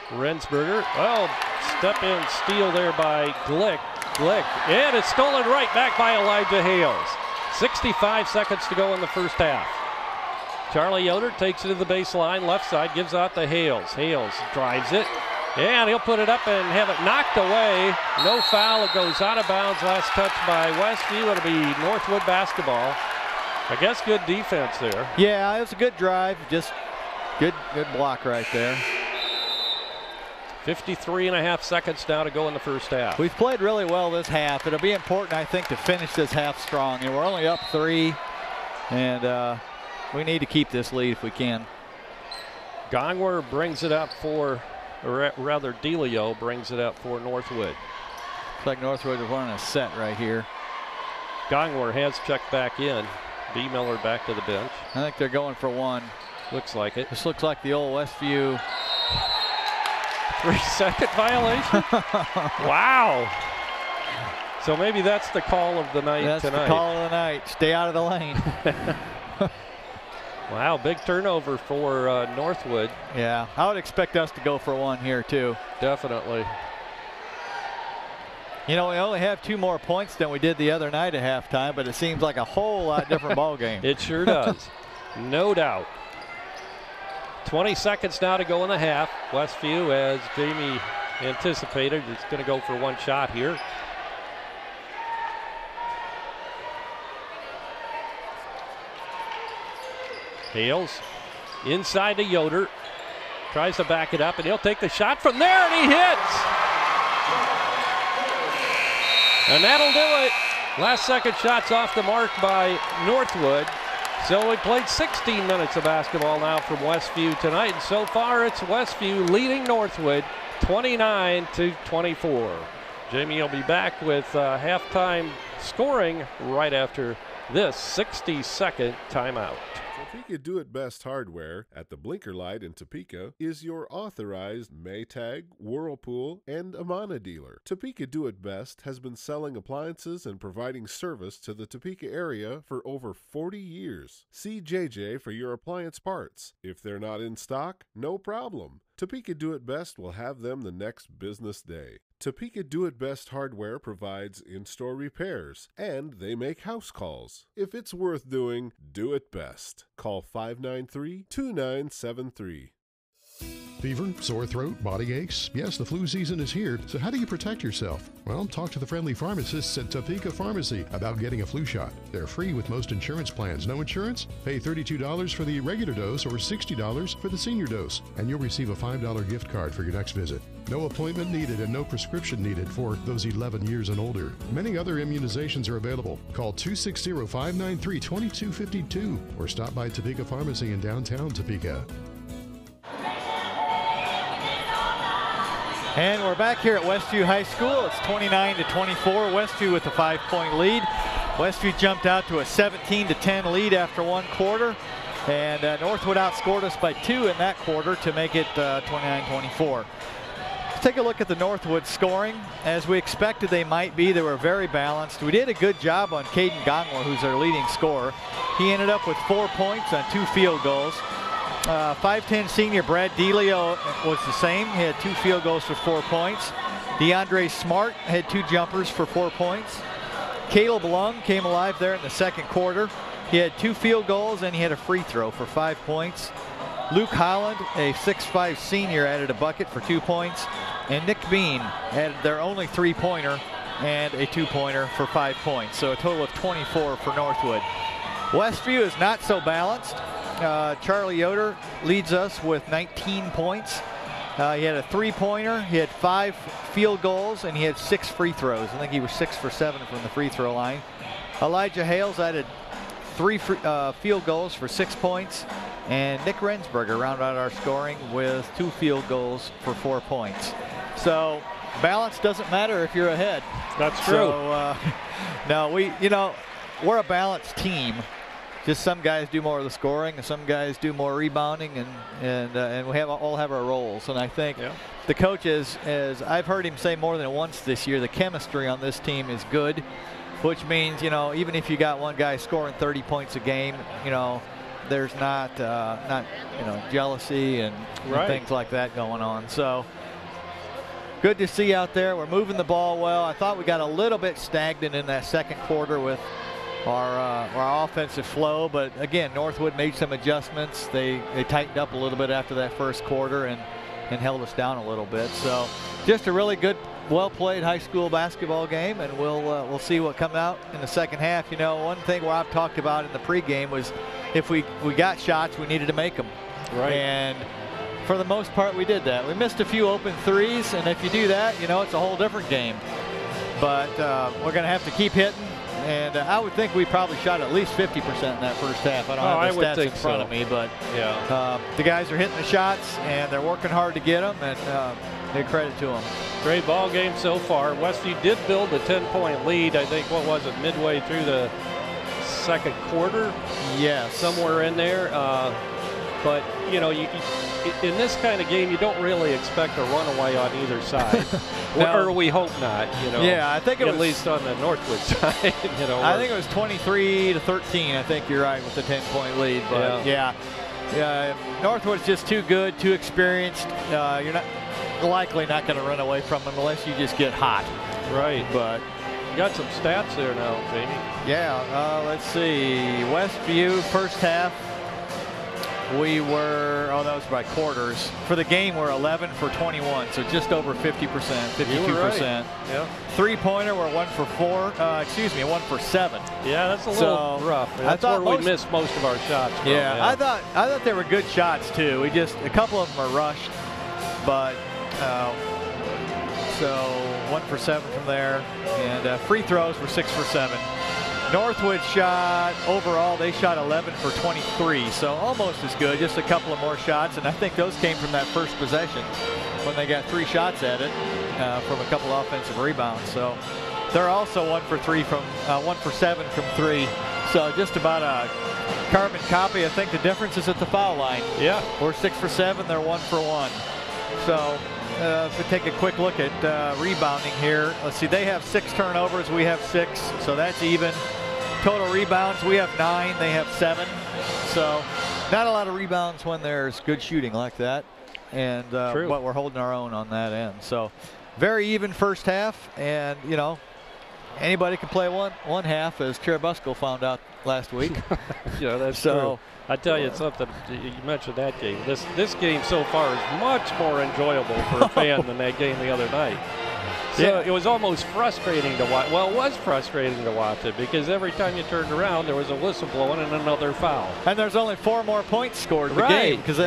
Rensberger, well, step in steal there by Glick. And it's stolen right back by Elijah Hales. 65 seconds to go in the first half. Charlie Yoder takes it to the baseline, left side, gives out to Hales. Hales drives it, and he'll put it up and have it knocked away. No foul, it goes out of bounds. Last touch by Westview. It'll be Northwood basketball. I guess good defense there. Yeah, it was a good drive. Just good block right there. 53.5 seconds now to go in the first half. We've played really well this half. It'll be important, I think, to finish this half strong. And we're only up 3, and we need to keep this lead if we can. Gongwer brings it up for, or rather DeLeo brings it up for Northwood. Looks like Northwood is running a set right here. Gongwer has checked back in. B. Miller back to the bench. I think they're going for 1. Looks like it. This looks like the old Westview 3-second violation. Wow. So maybe that's the call of the night tonight. That's the call of the night. Stay out of the lane. Wow, big turnover for Northwood. Yeah, I would expect us to go for 1 here too. Definitely. You know, we only have 2 more points than we did the other night at halftime, but it seems like a whole lot different ball game. It sure does. No doubt. 20 seconds now to go in the half. Westview, as Jamie anticipated, is going to go for 1 shot here. Hales inside to Yoder. Tries to back it up, and he'll take the shot from there, and he hits. And that'll do it. Last second shots off the mark by Northwood. So we played 16 minutes of basketball now from Westview tonight. And so far it's Westview leading Northwood 29-24. Jamie will be back with halftime scoring right after this 60-second timeout. Topeka Do-It-Best Hardware at the Blinker Light in Topeka is your authorized Maytag, Whirlpool, and Amana dealer. Topeka Do-It-Best has been selling appliances and providing service to the Topeka area for over 40 years. See JJ for your appliance parts. If they're not in stock, no problem. Topeka Do-It-Best will have them the next business day. Topeka Do-It-Best Hardware provides in-store repairs, and they make house calls. If it's worth doing, do it best. Call 593-2973. Fever, sore throat, body aches? Yes, the flu season is here, so how do you protect yourself? Well, talk to the friendly pharmacists at Topeka Pharmacy about getting a flu shot. They're free with most insurance plans. No insurance? Pay $32 for the regular dose or $60 for the senior dose, and you'll receive a $5 gift card for your next visit. No appointment needed and no prescription needed for those 11 years and older. Many other immunizations are available. Call 260-593-2252 or stop by Topeka Pharmacy in downtown Topeka. And we're back here at Westview High School. It's 29-24. Westview with a 5-point lead. Westview jumped out to a 17-10 lead after 1 quarter. And Northwood outscored us by 2 in that quarter to make it 29-24. Let's take a look at the Northwood scoring. As we expected they might be, they were very balanced. We did a good job on Caden Gongwer, who's our leading scorer. He ended up with 4 points on 2 field goals. 5'10" senior Brad DeLeo was the same. He had 2 field goals for 4 points. DeAndre Smart had 2 jumpers for 4 points. Caleb Lung came alive there in the second quarter. He had 2 field goals and he had a free throw for 5 points. Luke Holland, a 6'5" senior, added a bucket for 2 points. And Nick Bean had their only 3-pointer and a 2-pointer for 5 points. So a total of 24 for Northwood. Westview is not so balanced. Charlie Yoder leads us with 19 points. He had a 3-pointer, he had 5 field goals, and he had 6 free throws. I think he was 6 for 7 from the free throw line. Elijah Hales added 3 field goals for 6 points, and Nick Rensberger rounded out our scoring with 2 field goals for 4 points. So balance doesn't matter if you're ahead. That's true. So no, we're a balanced team. Just some guys do more of the scoring, and some guys do more rebounding, and we all have our roles. And I think the coaches, as I've heard him say more than once this year, the chemistry on this team is good, which means, even if you got one guy scoring 30 points a game, there's not jealousy and things like that going on. So good to see out there. We're moving the ball well. I thought we got a little bit stagnant in that second quarter with our offensive flow, but again, Northwood made some adjustments. They tightened up a little bit after that first quarter and held us down a little bit. So just a really good, well-played high school basketball game, and we'll see what comes out in the second half. One thing where I've talked about in the pregame was if we got shots, we needed to make them. Right. And for the most part, we did that. We missed a few open threes, and if you do that, it's a whole different game. But we're going to have to keep hitting. And I would think we probably shot at least 50% in that first half. I don't have the stats in front of me, but the guys are hitting the shots, and they're working hard to get them, and big credit to them. Great ball game so far. Westview did build a 10-point lead, I think, what was it, midway through the second quarter? Yes. Somewhere in there. But, in this kind of game, you don't really expect a runaway on either side. Or we hope not, Yeah, I think it was. At least on the Northwood side, I think it was 23-13. I think you're right with the 10-point lead. But Northwood's just too good, too experienced. You're likely not going to run away from them unless you just get hot. Right. But you got some stats there now, Jamie. Yeah, let's see. Westview, first half. We were, that was by quarters. For the game, we're 11 for 21, so just over 50%, 52%. Right. Yeah. 3-pointer, we're 1 for 1 for 7. Yeah, that's a little rough. That's where we missed most of our shots from. Yeah, I thought they were good shots too. A couple of them are rushed, but so 1 for 7 from there, and free throws were 6 for 7. Northwood shot, overall, they shot 11 for 23, so almost as good, just a couple of more shots, and I think those came from that first possession when they got 3 shots at it from a couple offensive rebounds. So they're also 1 for 7 from 3, so just about a carbon copy. I think the difference is at the foul line. Yeah. We're 6 for 7, they're 1 for 1. So if we take a quick look at rebounding here, let's see, they have 6 turnovers, we have 6, so that's even. Total rebounds, we have 9, they have 7. So not a lot of rebounds when there's good shooting like that. And but we're holding our own on that end. So very even first half, and anybody can play one half, as Cherubusco found out last week. Yeah, that's true. I tell you something, you mentioned that game. This game so far is much more enjoyable for a fan than that game the other night. So it was almost frustrating to watch. Well, it was frustrating to watch it because every time you turned around, there was a whistle blowing and another foul. And there's only 4 more points scored in the game because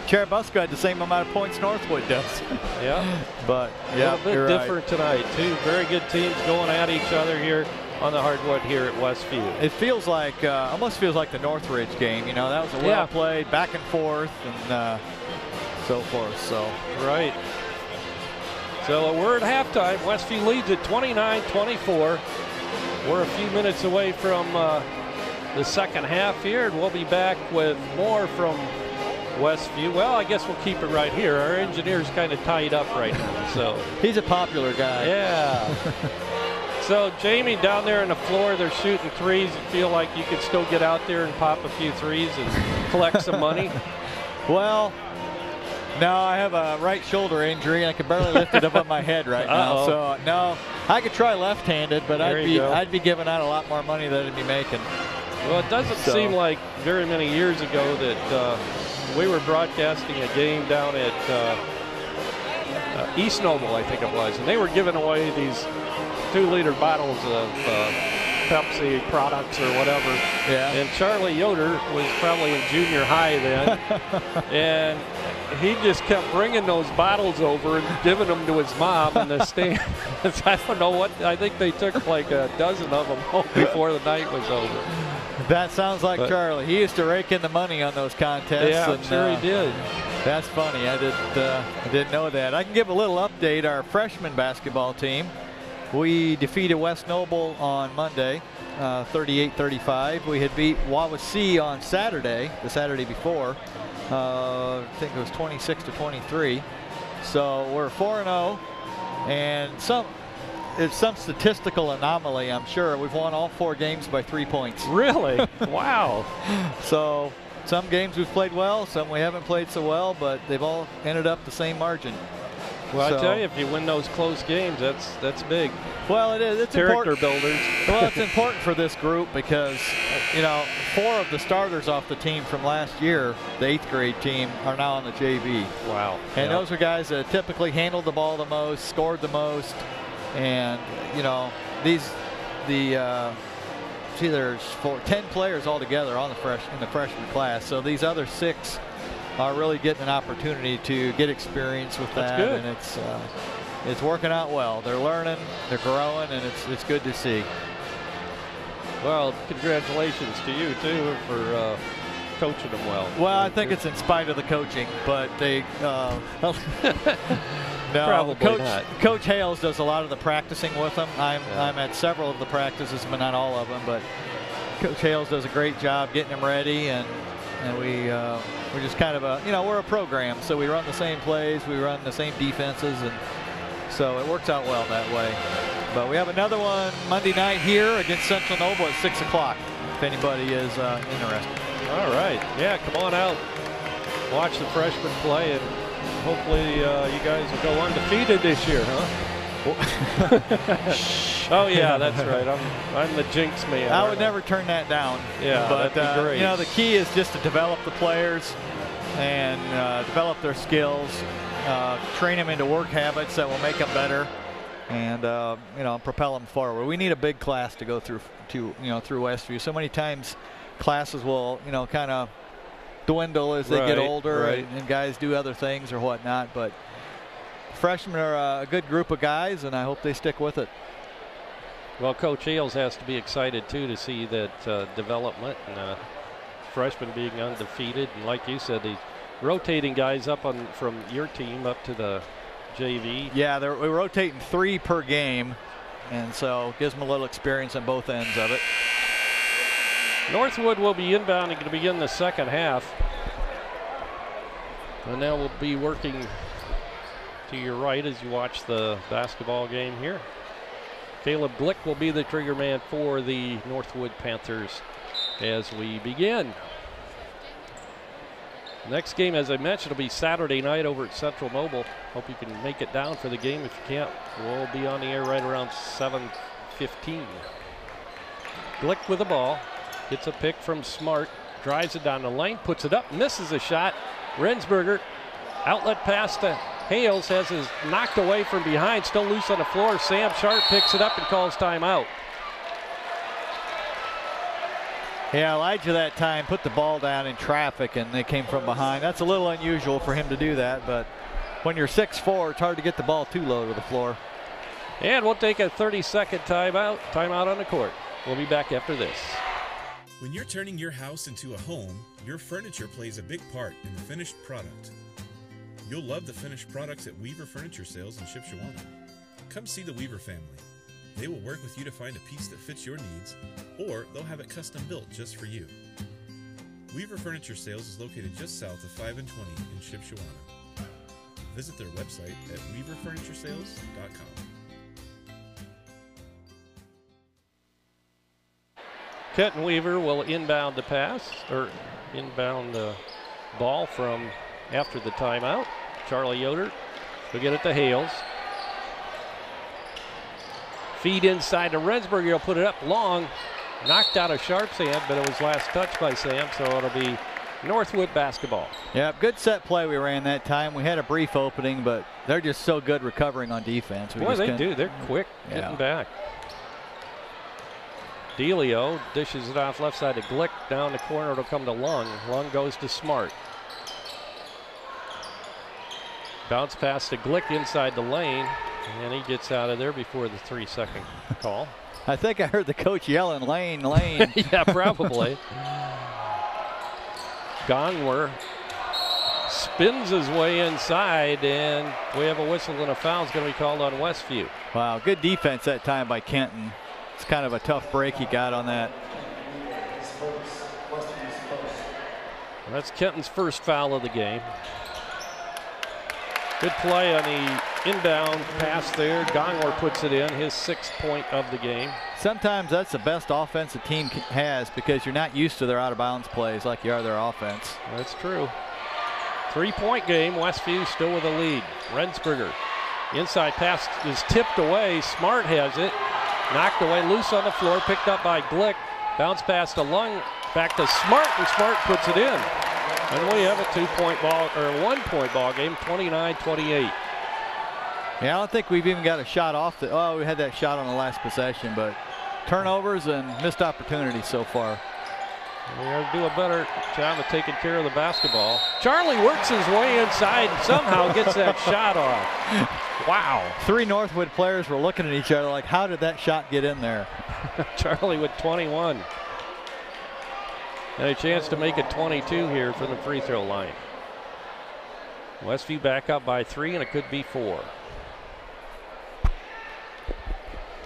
Cherubusco had the same amount of points Northwood does. Yeah. But, a little bit different tonight, too. Very good teams going at each other here on the hardwood here at Westview. It feels like, almost feels like the Northridge game. That was a well-played, back and forth, and so forth. So. Right. So we're at halftime. Westview leads at 29-24. We're a few minutes away from the second half here, and we'll be back with more from Westview. Well, I guess we'll keep it right here. Our engineer's kind of tied up right now. So he's a popular guy. Yeah. So Jamie, down there on the floor, they're shooting threes. You feel like you could still get out there and pop a few threes and collect some money? Well, no, I have a right shoulder injury, and I can barely lift it above my head right now. So no, I could try left-handed, but I'd be giving out a lot more money than I'd be making. Well, it doesn't seem like very many years ago that we were broadcasting a game down at East Noble, I think it was, and they were giving away these 2-liter bottles of Pepsi products or whatever. Yeah. And Charlie Yoder was probably in junior high then. And he just kept bringing those bottles over and giving them to his mom in the stand. I don't know what, I think they took like a dozen of them home before the night was over. That sounds like Charlie. He used to rake in the money on those contests. Yeah, I'm sure he did. That's funny. I didn't know that. I can give a little update. Our freshman basketball team, we defeated West Noble on Monday, 38-35. We had beat Wawasee on Saturday, the Saturday before. I think it was 26-23. So we're 4-0, and it's some statistical anomaly, I'm sure. We've won all 4 games by 3 points. Really? Wow. So some games we've played well, some we haven't played so well, but they've all ended up the same margin. Well, I tell you, if you win those close games, that's big. Well, it is. It's character important. builders. Well, it's important for this group because, 4 of the starters off the team from last year, the 8th grade team, are now on the JV. Wow. And those are guys that typically handled the ball the most, scored the most, and there's 10 players altogether on in the freshman class. So these other 6 are really getting an opportunity to get experience with that. That's good. And it's working out well. They're learning, they're growing, and it's good to see. Well, congratulations to you too for coaching them well. Well, I think it's in spite of the coaching, but they no, probably not. Coach Hales does a lot of the practicing with them. I'm at several of the practices, but not all of them. But Coach Hales does a great job getting them ready, and we're just kind of we're a program, so we run the same plays, we run the same defenses, and so it works out well that way. But we have another one Monday night here against Central Noble at 6 o'clock, if anybody is interested. All right. Yeah, come on out. Watch the freshmen play, and hopefully you guys will go undefeated this year, huh? Oh, yeah, that's right. I'm the jinx man. I would never turn that down. Yeah, but that'd be great. the key is just to develop the players and develop their skills, train them into work habits that will make them better, and propel them forward. We need a big class to go through through Westview. So many times classes will kind of dwindle as they get older, and guys do other things or whatnot. But freshmen are a good group of guys, and I hope they stick with it. Well, Coach Hales has to be excited too to see that development and freshmen being undefeated, and like you said, the rotating guys up from your team up to the JV. Yeah, we're rotating 3 per game, and so gives them a little experience on both ends of it. Northwood will be inbounding to begin the second half, and now we'll be working to your right as you watch the basketball game here. Caleb Glick will be the trigger man for the Northwood Panthers as we begin. Next game, as I mentioned, will be Saturday night over at Central Noble. Hope you can make it down for the game. If you can't, we'll be on the air right around 7:15. Glick with the ball. Gets a pick from Smart. Drives it down the lane. Puts it up. Misses a shot. Rensberger. Outlet pass to Hales. Has his knocked away from behind. Still loose on the floor. Sam Sharp picks it up and calls timeout. Yeah, Elijah that time put the ball down in traffic, and they came from behind. That's a little unusual for him to do that, but when you're 6'4", it's hard to get the ball too low to the floor. And we'll take a 30-second timeout. Timeout on the court. We'll be back after this. When you're turning your house into a home, your furniture plays a big part in the finished product. You'll love the finished products at Weaver Furniture Sales in Shipshewana. Come see the Weaver family. They will work with you to find a piece that fits your needs, or they'll have it custom built just for you. Weaver Furniture Sales is located just south of 5 and 20 in Shipshewana. Visit their website at weaverfurnituresales.com. Kenton Weaver will inbound the pass, or inbound the ball from after the timeout. Charlie Yoder will get it to Hales. Feed inside to Rensberg. He'll put it up long. Knocked out of Sharp's hand, but it was last touched by Sam, so it'll be Northwood basketball. Yeah, good set play we ran that time. We had a brief opening, but they're just so good recovering on defense. Boy, they do. They're quick getting back. Delio dishes it off left side to Glick. Down the corner, it'll come to Lung. Lung goes to Smart. Bounce pass to Glick inside the lane, and he gets out of there before the 3-second call. I think I heard the coach yelling, lane, lane. Yeah, probably. Gongwer spins his way inside, and we have a whistle and a foul is going to be called on Westview. Wow, good defense that time by Kenton. It's kind of a tough break he got on that. That's Kenton's first foul of the game. Good play on the inbound pass there. Gongwer puts it in, his 6th point of the game. Sometimes that's the best offense a team has because you're not used to their out-of-bounds plays like you are their offense. That's true. 3-point game. Westview still with a lead. Rensberger. Inside pass is tipped away. Smart has it. Knocked away, loose on the floor, picked up by Glick. Bounce pass to Lung, back to Smart, and Smart puts it in. And we have a 2-point ball, or a 1-point ball game, 29-28. Yeah, I don't think we've even got a shot off the. Oh, we had that shot on the last possession, but turnovers and missed opportunities so far. We got to do a better job of taking care of the basketball. Charlie works his way inside and somehow gets that shot off. Wow. 3 Northwood players were looking at each other like, how did that shot get in there? Charlie with 21. And a chance to make it 22 here from the free throw line. Westview back up by 3, and it could be 4.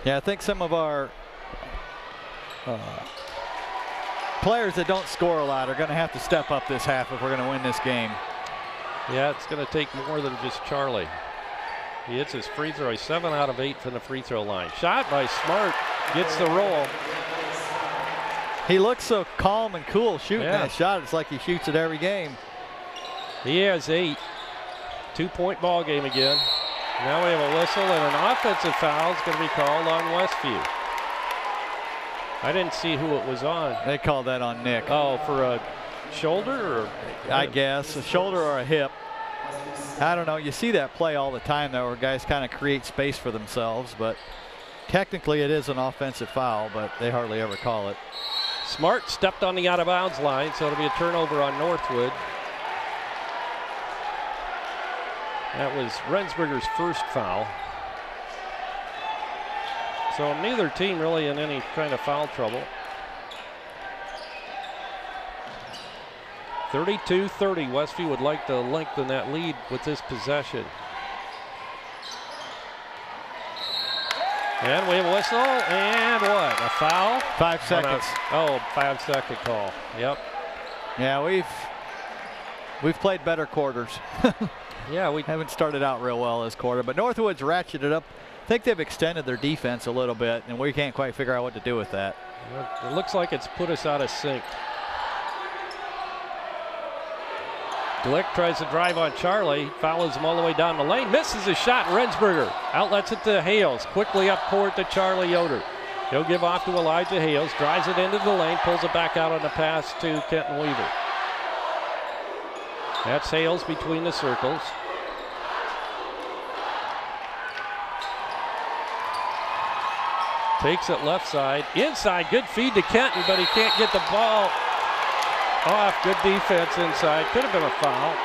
Yeah, I think some of our players that don't score a lot are going to have to step up this half if we're going to win this game. Yeah, it's going to take more than just Charlie. He hits his free throw. He's 7 out of 8 from the free throw line. Shot by Smart, gets the roll. He looks so calm and cool shooting that shot. It's like he shoots it every game. He has 8. 2-point ball game again. Now we have a whistle and an offensive foul is going to be called on Westview. I didn't see who it was on. They called that on Nick. Oh, for a shoulder or? I guess a shoulder or a hip. I don't know. You see that play all the time though, where guys kind of create space for themselves, but technically it is an offensive foul, but they hardly ever call it. Smart stepped on the out-of-bounds line, so it'll be a turnover on Northwood. That was Rensberger's first foul. So neither team really in any kind of foul trouble. 32-30. Westview would like to lengthen that lead with this possession. And we have a whistle, and what? A foul? 5 seconds. Oh, 5-second call. Yep. Yeah, we've played better quarters. Yeah, we haven't started out real well this quarter, but Northwood's ratcheted up. I think they've extended their defense a little bit, and we can't quite figure out what to do with that. It looks like it's put us out of sync. Glick tries to drive on Charlie, follows him all the way down the lane, misses a shot. Rensberger outlets it to Hales, quickly up court to Charlie Yoder. He'll give off to Elijah Hales, drives it into the lane, pulls it back out on the pass to Kenton Weaver. That's Hales between the circles. Takes it left side, inside, good feed to Kenton, but he can't get the ball off. Good defense inside, could have been a foul.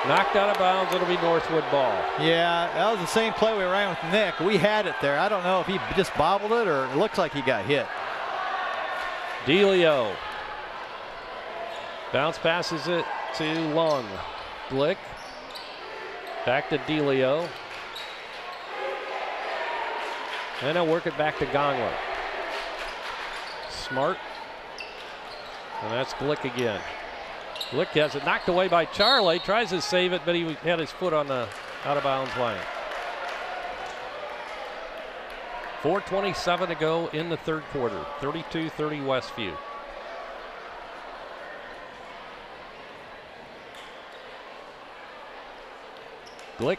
Knocked out of bounds, it'll be Northwood ball. Yeah, that was the same play we ran with Nick. We had it there. I don't know if he just bobbled it or it looks like he got hit. Delio. Bounce passes it to Lung. Glick. Back to Delio. And they'll work it back to Gongler. Smart. And that's Glick again. Glick has it knocked away by Charlie. Tries to save it, but he had his foot on the out-of-bounds line. 4:27 to go in the third quarter. 32-30 Westview. Glick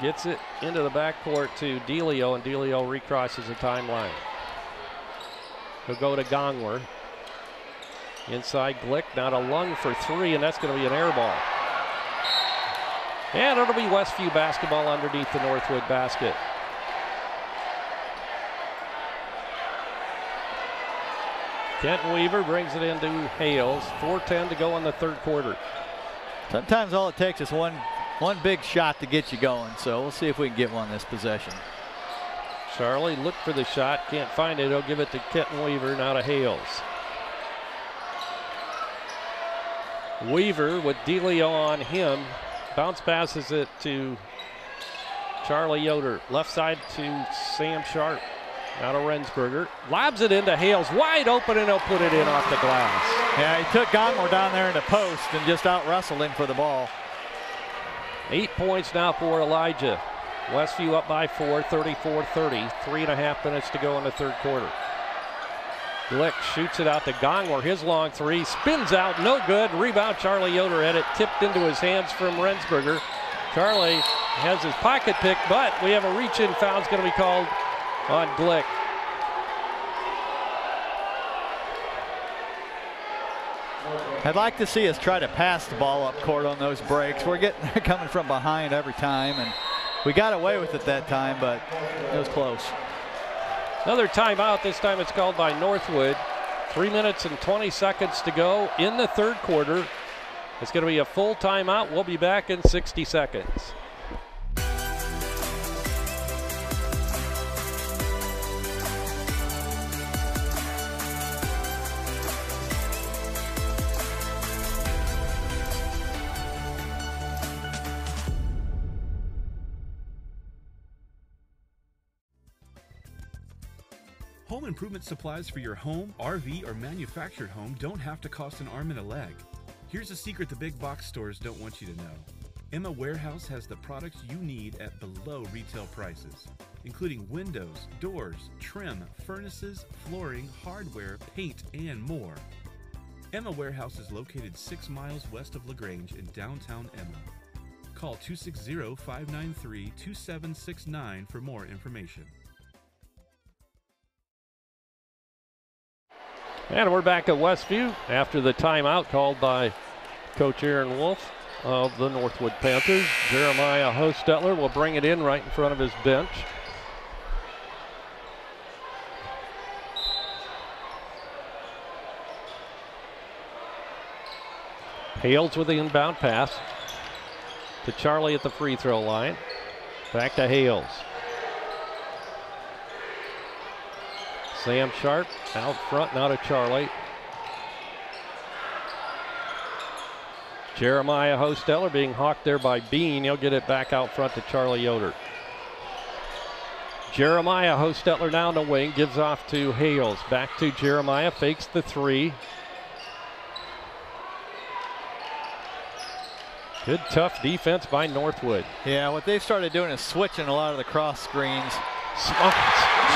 gets it into the backcourt to Delio, and Delio recrosses the timeline. He'll go to Gongwer. Inside Glick, now to Lung for 3, and that's going to be an air ball. And it'll be Westview basketball underneath the Northwood basket. Kenton Weaver brings it into Hales. 4:10 to go in the third quarter. Sometimes all it takes is one big shot to get you going. So we'll see if we can get one this possession. Charlie looked for the shot, can't find it. He'll give it to Kenton Weaver, now to Hales. Weaver with Delio on him. Bounce passes it to Charlie Yoder. Left side to Sam Sharp. Now to Rensberger. Lobs it into Hales. Wide open, and he'll put it in off the glass. Yeah, he took Gonmore down there in the post and just out-wrestled him for the ball. 8 points now for Elijah. Westview up by 4, 34-30. 3.5 minutes to go in the third quarter. Glick shoots it out to Gongwer. His long three spins out, no good. Rebound, Charlie Yoder had it tipped into his hands from Rensberger. Charlie has his pocket pick, but we have a reach-in foul. It's going to be called on Glick. I'd like to see us try to pass the ball up court on those breaks. We're coming from behind every time, and we got away with it that time, but it was close. Another timeout. This time it's called by Northwood. 3 minutes and 20 seconds to go in the third quarter. It's going to be a full timeout. We'll be back in 60 seconds. Home improvement supplies for your home, RV, or manufactured home don't have to cost an arm and a leg. Here's a secret the big box stores don't want you to know. Emma Warehouse has the products you need at below retail prices, including windows, doors, trim, furnaces, flooring, hardware, paint, and more. Emma Warehouse is located 6 miles west of LaGrange in downtown Emma. Call 260-593-2769 for more information. And we're back at Westview after the timeout called by Coach Aaron Wolf of the Northwood Panthers. Jeremiah Hostetler will bring it in right in front of his bench. Hales with the inbound pass to Charlie at the free throw line. Back to Hales. Sam Sharp out front, now to Charlie. Jeremiah Hostetler being hawked there by Bean. He'll get it back out front to Charlie Yoder. Jeremiah Hostetler down the wing, gives off to Hales. Back to Jeremiah, fakes the three. Good tough defense by Northwood. Yeah, what they've started doing is switching a lot of the cross screens.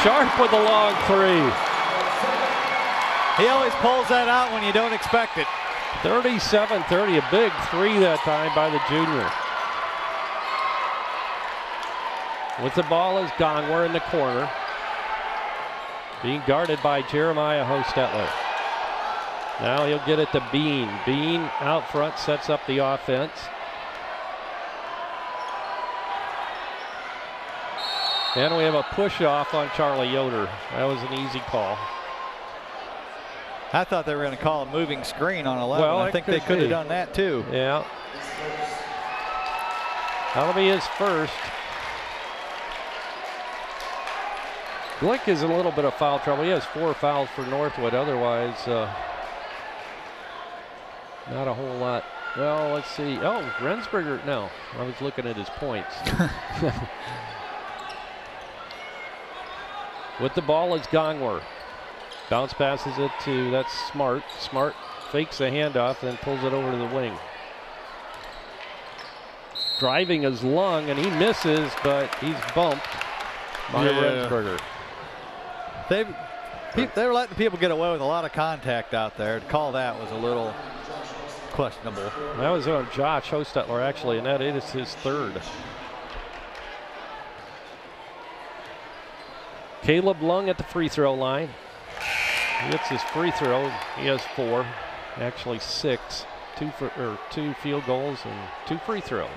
Sharp with a long three. He always pulls that out when you don't expect it. 37-30, a big three that time by the junior. With the ball is Gongwer in the corner. Being guarded by Jeremiah Hostetler. Now he'll get it to Bean. Bean out front sets up the offense. And we have a push off on Charlie Yoder. That was an easy call. I thought they were going to call a moving screen on 11. Well, I think they could have done that too. Yeah. That'll be his first. Glick is in a little bit of foul trouble. He has 4 fouls for Northwood. Otherwise, not a whole lot. Well, let's see. Oh, Rensberger. No, I was looking at his points. With the ball is Gongwer. Bounce passes it to, that's Smart. Smart fakes a handoff and pulls it over to the wing. Driving his lung, and he misses, but he's bumped by Rensberger. They were letting people get away with a lot of contact out there. To call that was a little questionable. That was on Josh Hostetler, actually, and that is his third. Caleb Lung at the free throw line. He hits his free throw. He has 4, actually 6. 2 field goals and 2 free throws.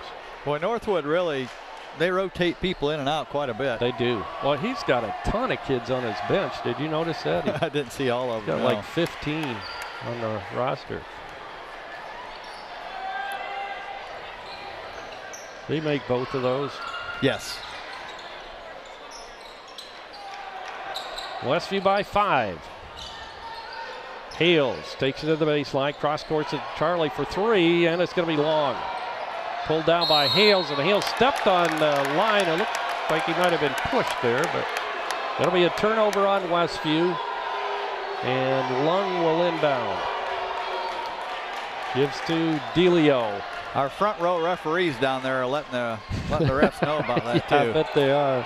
Boy, Northwood really they rotate people in and out quite a bit. They do. Well, he's got a ton of kids on his bench. Did you notice that? I didn't see all of them. Got like 15 on the roster. They make both of those. Yes. Westview by 5. Hales takes it to the baseline, cross court to Charlie for 3, and it's going to be long. Pulled down by Hales, and Hales stepped on the line. It looked like he might have been pushed there, but it'll be a turnover on Westview, and Lung will inbound. Gives to Delio. Our front row referees down there are letting the refs know about that too. I bet they are.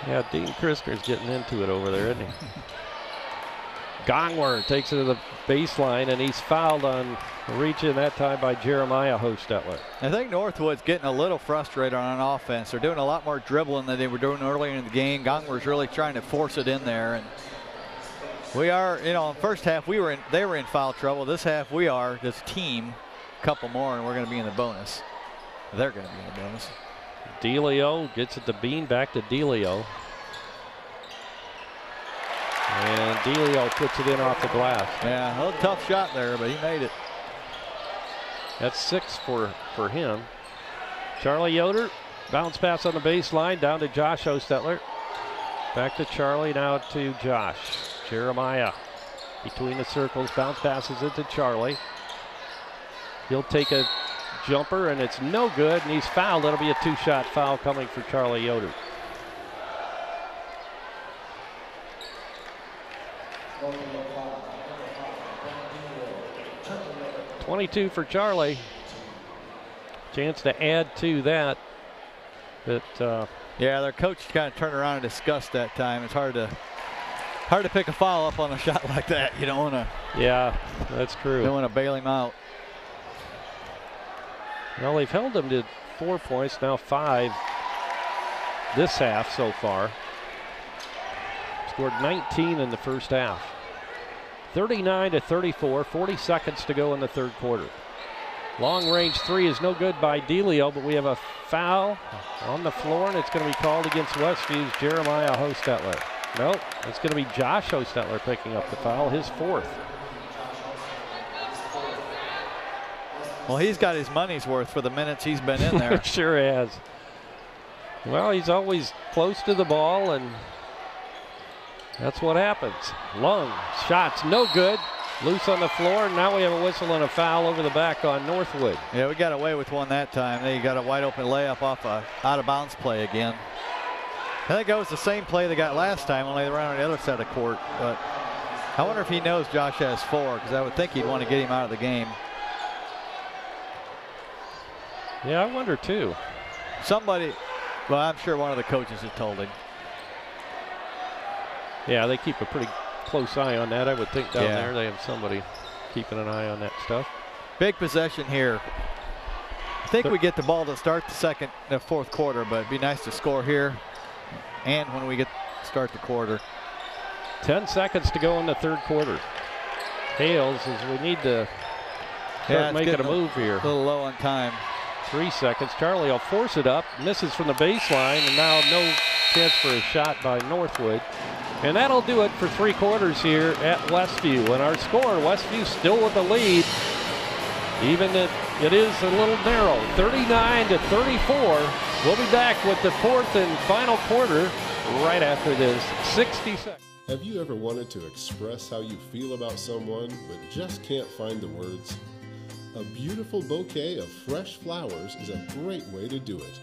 Yeah, Dean Christer's getting into it over there, isn't he? Gongwer takes it to the baseline, and he's fouled on reaching that time by Jeremiah Hostetler. I think Northwood's getting a little frustrated on offense. They're doing a lot more dribbling than they were doing earlier in the game. Gongwer's really trying to force it in there, and we are, you know, in the first half they were in foul trouble. This half we are, this team, a couple more, and we're going to be in the bonus. They're going to be in the bonus. Delio gets it to Bean, back to Delio. And Delio puts it in off the glass. Yeah, a little tough shot there, but he made it. That's 6 for him. Charlie Yoder, bounce pass on the baseline, down to Josh Hostetler. Back to Charlie, now to Josh. Jeremiah between the circles, bounce passes it to Charlie. He'll take a jumper, and it's no good, and he's fouled. That'll be a 2-shot foul coming for Charlie Yoder. .22 for Charlie. Chance to add to that. But yeah, their coach kind of turned around and discussed that time. It's hard to pick a foul up on a shot like that. You don't want to. Yeah, that's true. Don't want to bail him out. Well, they've held him to 4 points, now 5 this half so far. Scored 19 in the first half. 39-34, 40 seconds to go in the third quarter. Long range 3 is no good by Delio, but we have a foul on the floor, and it's going to be called against Westview's Jeremiah Hostetler. Nope, it's going to be Josh Hostetler picking up the foul, his 4th. Well, he's got his money's worth for the minutes he's been in there. Sure has. Well, he's always close to the ball, and that's what happens. Lung, shots no good. Loose on the floor, and now we have a whistle and a foul over the back on Northwood. Yeah, we got away with one that time. They got a wide open layup off a out-of-bounds play again. I think that was the same play they got last time, only they ran on the other side of the court. But I wonder if he knows Josh has 4, because I would think he'd want to get him out of the game. Yeah, I wonder too. Somebody, well, I'm sure one of the coaches has told him. Yeah, they keep a pretty close eye on that. I would think down there they have somebody keeping an eye on that stuff. Big possession here. I think we get the ball to start the fourth quarter, but it'd be nice to score here and when we start the quarter. 10 seconds to go in the third quarter. Hales says we need to start making a move here. A little low on time. 3 seconds. Charlie will force it up, misses from the baseline, and now no chance for a shot by Northwood. And that'll do it for 3 quarters here at Westview. And our score, Westview still with the lead, even if it is a little narrow, 39-34. We'll be back with the 4th and final quarter right after this 60 seconds. Have you ever wanted to express how you feel about someone but just can't find the words? A beautiful bouquet of fresh flowers is a great way to do it.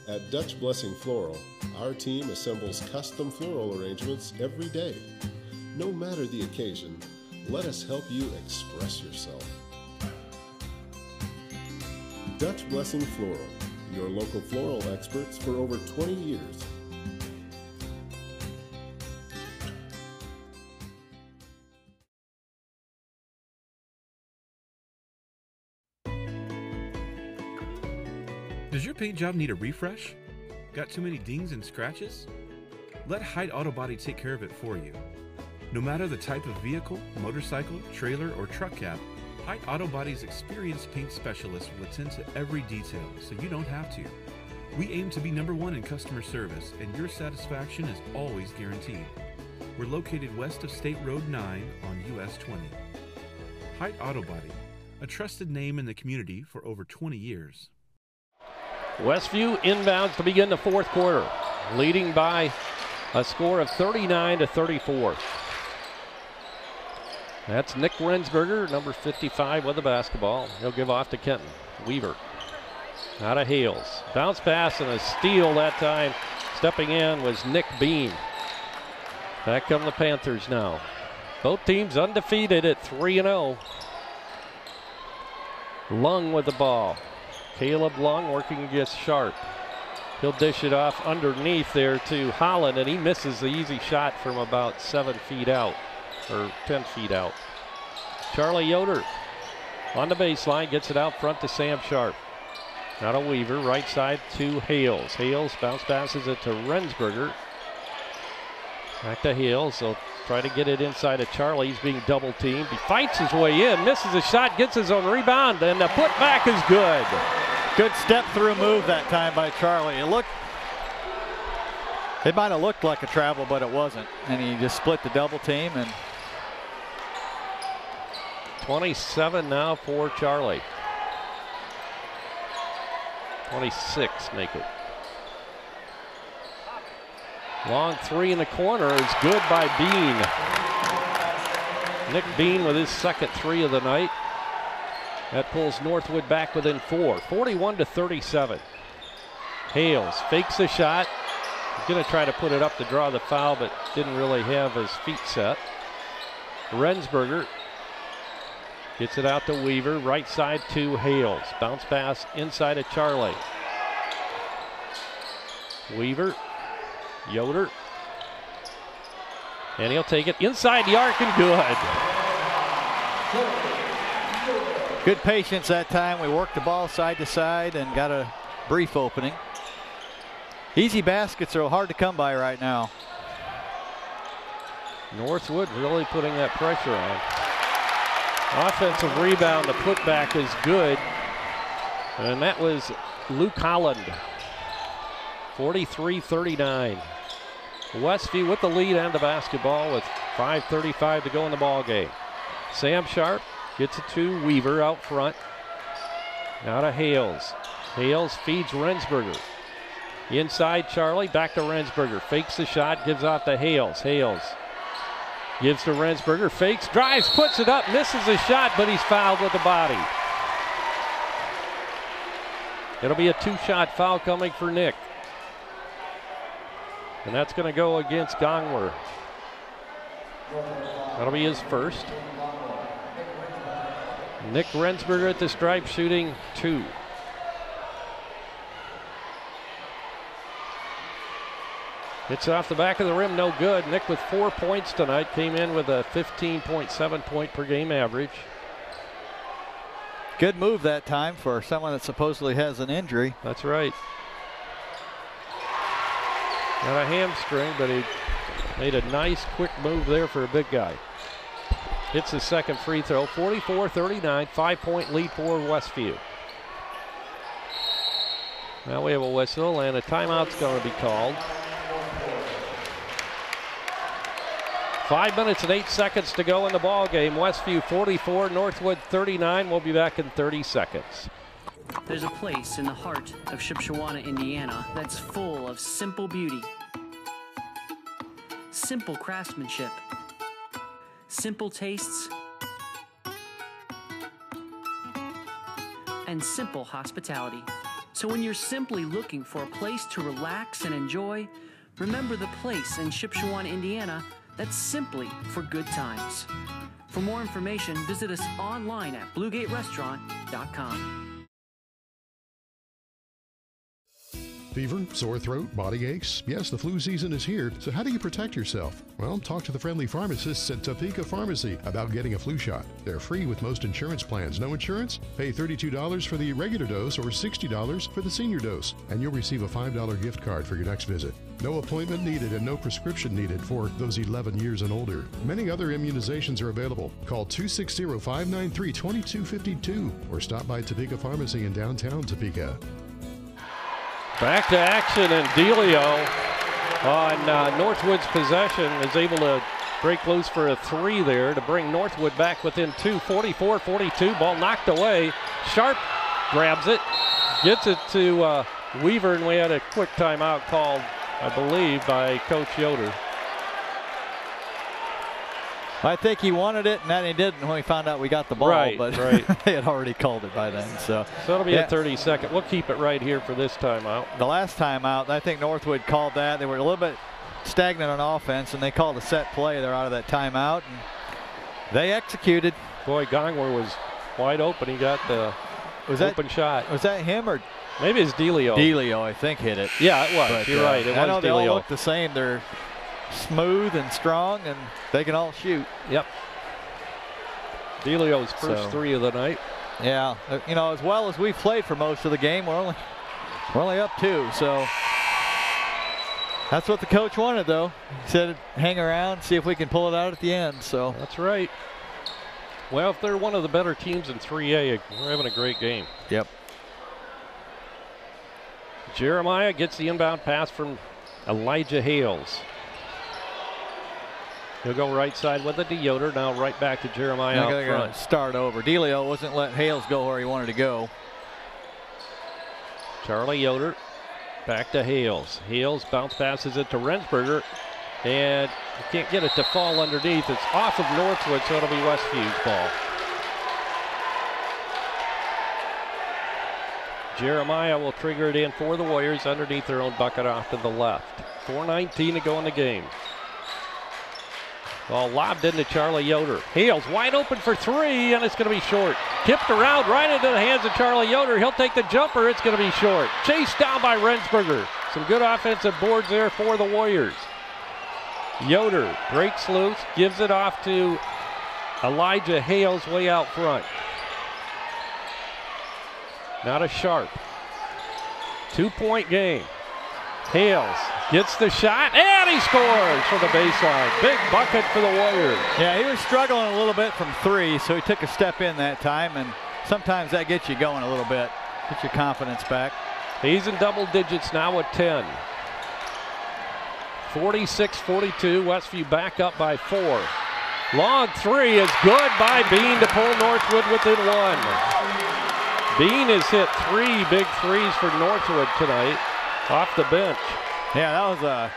At Dutch Blessing Floral, our team assembles custom floral arrangements every day. No matter the occasion, let us help you express yourself. Dutch Blessing Floral, your local floral experts for over 20 years. Does your paint job need a refresh? Got too many dings and scratches? Let Hyde Auto Body take care of it for you. No matter the type of vehicle, motorcycle, trailer, or truck cab, Height Auto Body's experienced paint specialists will attend to every detail, so you don't have to. We aim to be #1 in customer service, and your satisfaction is always guaranteed. We're located west of State Road 9 on US 20. Height Auto Body, a trusted name in the community for over 20 years. Westview inbounds to begin the fourth quarter, leading by a score of 39-34. That's Nick Rensberger, number 55, with the basketball. He'll give off to Kenton. Weaver out of Hales. Bounce pass and a steal that time. Stepping in was Nick Bean. Back come the Panthers now. Both teams undefeated at 3-0. Lung with the ball. Caleb Lung working against Sharp. He'll dish it off underneath there to Holland, and he misses the easy shot from about 7 feet out, or 10 feet out. Charlie Yoder on the baseline, gets it out front to Sam Sharp. Now to Weaver, right side to Hales. Hales bounce passes it to Rensberger. Back to Hales. They'll try to get it inside of Charlie. He's being double teamed. He fights his way in, misses a shot, gets his own rebound, and the putback is good. Good step through move that time by Charlie. It might have looked like a travel, but it wasn't. And he just split the double team. And 27 now for Charlie. 26 make it. Long three in the corner is good by Bean. Nick Bean with his second three of the night. That pulls Northwood back within 4. 41-37. Hales fakes a shot. He's going to try to put it up to draw the foul, but didn't really have his feet set. Rensberger gets it out to Weaver. Right side to Hales. Bounce pass inside of Charlie. Weaver. Yoder. And he'll take it inside the arc and good. Good patience that time. We worked the ball side to side and got a brief opening. Easy baskets are hard to come by right now. Northwood really putting that pressure on. Offensive rebound, the putback is good. And that was Luke Holland. 43-39. Westview with the lead and the basketball with 5:35 to go in the ball game. Sam Sharp gets it to Weaver out front. Now to Hales. Hales feeds Rensberger. Inside Charlie, back to Rensberger. Fakes the shot, gives out to Hales. Hales gives to Rensberger, fakes, drives, puts it up, misses a shot, but he's fouled with the body. It'll be a 2-shot foul coming for Nick. And that's going to go against Gongwer. That'll be his first. Nick Rensberger at the stripe shooting 2. It's off the back of the rim, no good. Nick with 4 points tonight, came in with a 15.7 point per game average. Good move that time for someone that supposedly has an injury. That's right. Got a hamstring, but he made a nice quick move there for a big guy. Hits his second free throw. 44-39, 5-point lead for Westview. Now we have a whistle and a timeout's going to be called. 5 minutes and 8 seconds to go in the ball game. Westview 44, Northwood 39. We'll be back in 30 seconds. There's a place in the heart of Shipshewana, Indiana that's full of simple beauty, simple craftsmanship, simple tastes, and simple hospitality. So when you're simply looking for a place to relax and enjoy, remember the place in Shipshewana, Indiana that's simply for good times. For more information, visit us online at bluegaterestaurant.com. Fever, sore throat, body aches. Yes, the flu season is here, so how do you protect yourself? Well, talk to the friendly pharmacists at Topeka Pharmacy about getting a flu shot. They're free with most insurance plans. No insurance? Pay $32 for the regular dose or $60 for the senior dose, and you'll receive a $5 gift card for your next visit. No appointment needed and no prescription needed for those 11 years and older. Many other immunizations are available. Call 260-593-2252 or stop by Topeka Pharmacy in downtown Topeka. Back to action, and Delio on Northwood's possession is able to break loose for a 3 there to bring Northwood back within 2, 44-42. Ball knocked away. Sharp grabs it, gets it to Weaver, and we had a quick timeout called, I believe, by Coach Yoder. I think he wanted it, and then he didn't when he found out we got the ball. Right, but right. they had already called it by then. So it'll be a 30-second. We'll keep it right here for this timeout. The last timeout, I think Northwood called that. They were a little bit stagnant on offense, and they called a set play. They're out of that timeout, and they executed. Boy, Gongwer was wide open. He got the open shot. Was that him or? Maybe it's Delio. Delio, I think, hit it. Yeah, it was. But, you're right. It I was know Delio. they all look the same. They're smooth and strong, and they can all shoot. Yep. Delio's first 3 of the night. Yeah, you know, as well as we've played for most of the game, we're only up 2, so that's what the coach wanted, though. He said, hang around, see if we can pull it out at the end. So that's right. Well, if they're one of the better teams in 3A, we're having a great game. Yep. Jeremiah gets the inbound pass from Elijah Hales. He'll go right side with it to Yoder. Now right back to Jeremiah out front. Start over. Delio wasn't letting Hales go where he wanted to go. Charlie Yoder back to Hales. Hales bounce passes it to Rensberger, and you can't get it to fall underneath. It's off of Northwood, so it'll be Westview's ball. Jeremiah will trigger it in for the Warriors underneath their own bucket off to the left. 4:19 to go in the game. Ball lobbed into Charlie Yoder. Hales wide open for 3, and it's going to be short. Tipped around right into the hands of Charlie Yoder. He'll take the jumper. It's going to be short. Chased down by Rensberger. Some good offensive boards there for the Warriors. Yoder breaks loose, gives it off to Elijah Hales way out front. Not a Sharp. 2-point game. Hales gets the shot, and he scores from the baseline. Big bucket for the Warriors. Yeah, he was struggling a little bit from 3, so he took a step in that time, and sometimes that gets you going a little bit, gets your confidence back. He's in double digits now with 10. 46-42, Westview back up by 4. Long 3 is good by Bean to pull Northwood within 1. Bean has hit 3 big threes for Northwood tonight off the bench. Yeah, that was a,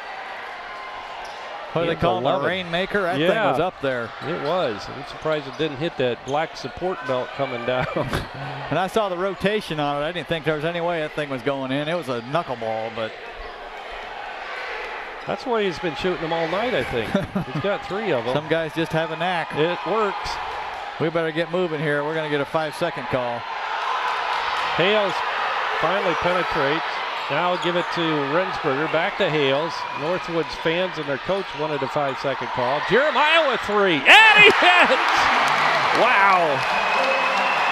what do they call it, a rainmaker? That thing was up there. It was. I'm surprised it didn't hit that black support belt coming down. And I saw the rotation on it. I didn't think there was any way that thing was going in. It was a knuckleball, but. That's why he's been shooting them all night, I think. He's got 3 of them. Some guys just have a knack. It works. We better get moving here. We're going to get a 5-second call. Hales finally penetrates. Now give it to Rensberger. Back to Hales. Northwood's fans and their coach wanted a 5-second call. Jeremiah with 3. And he hits! Wow.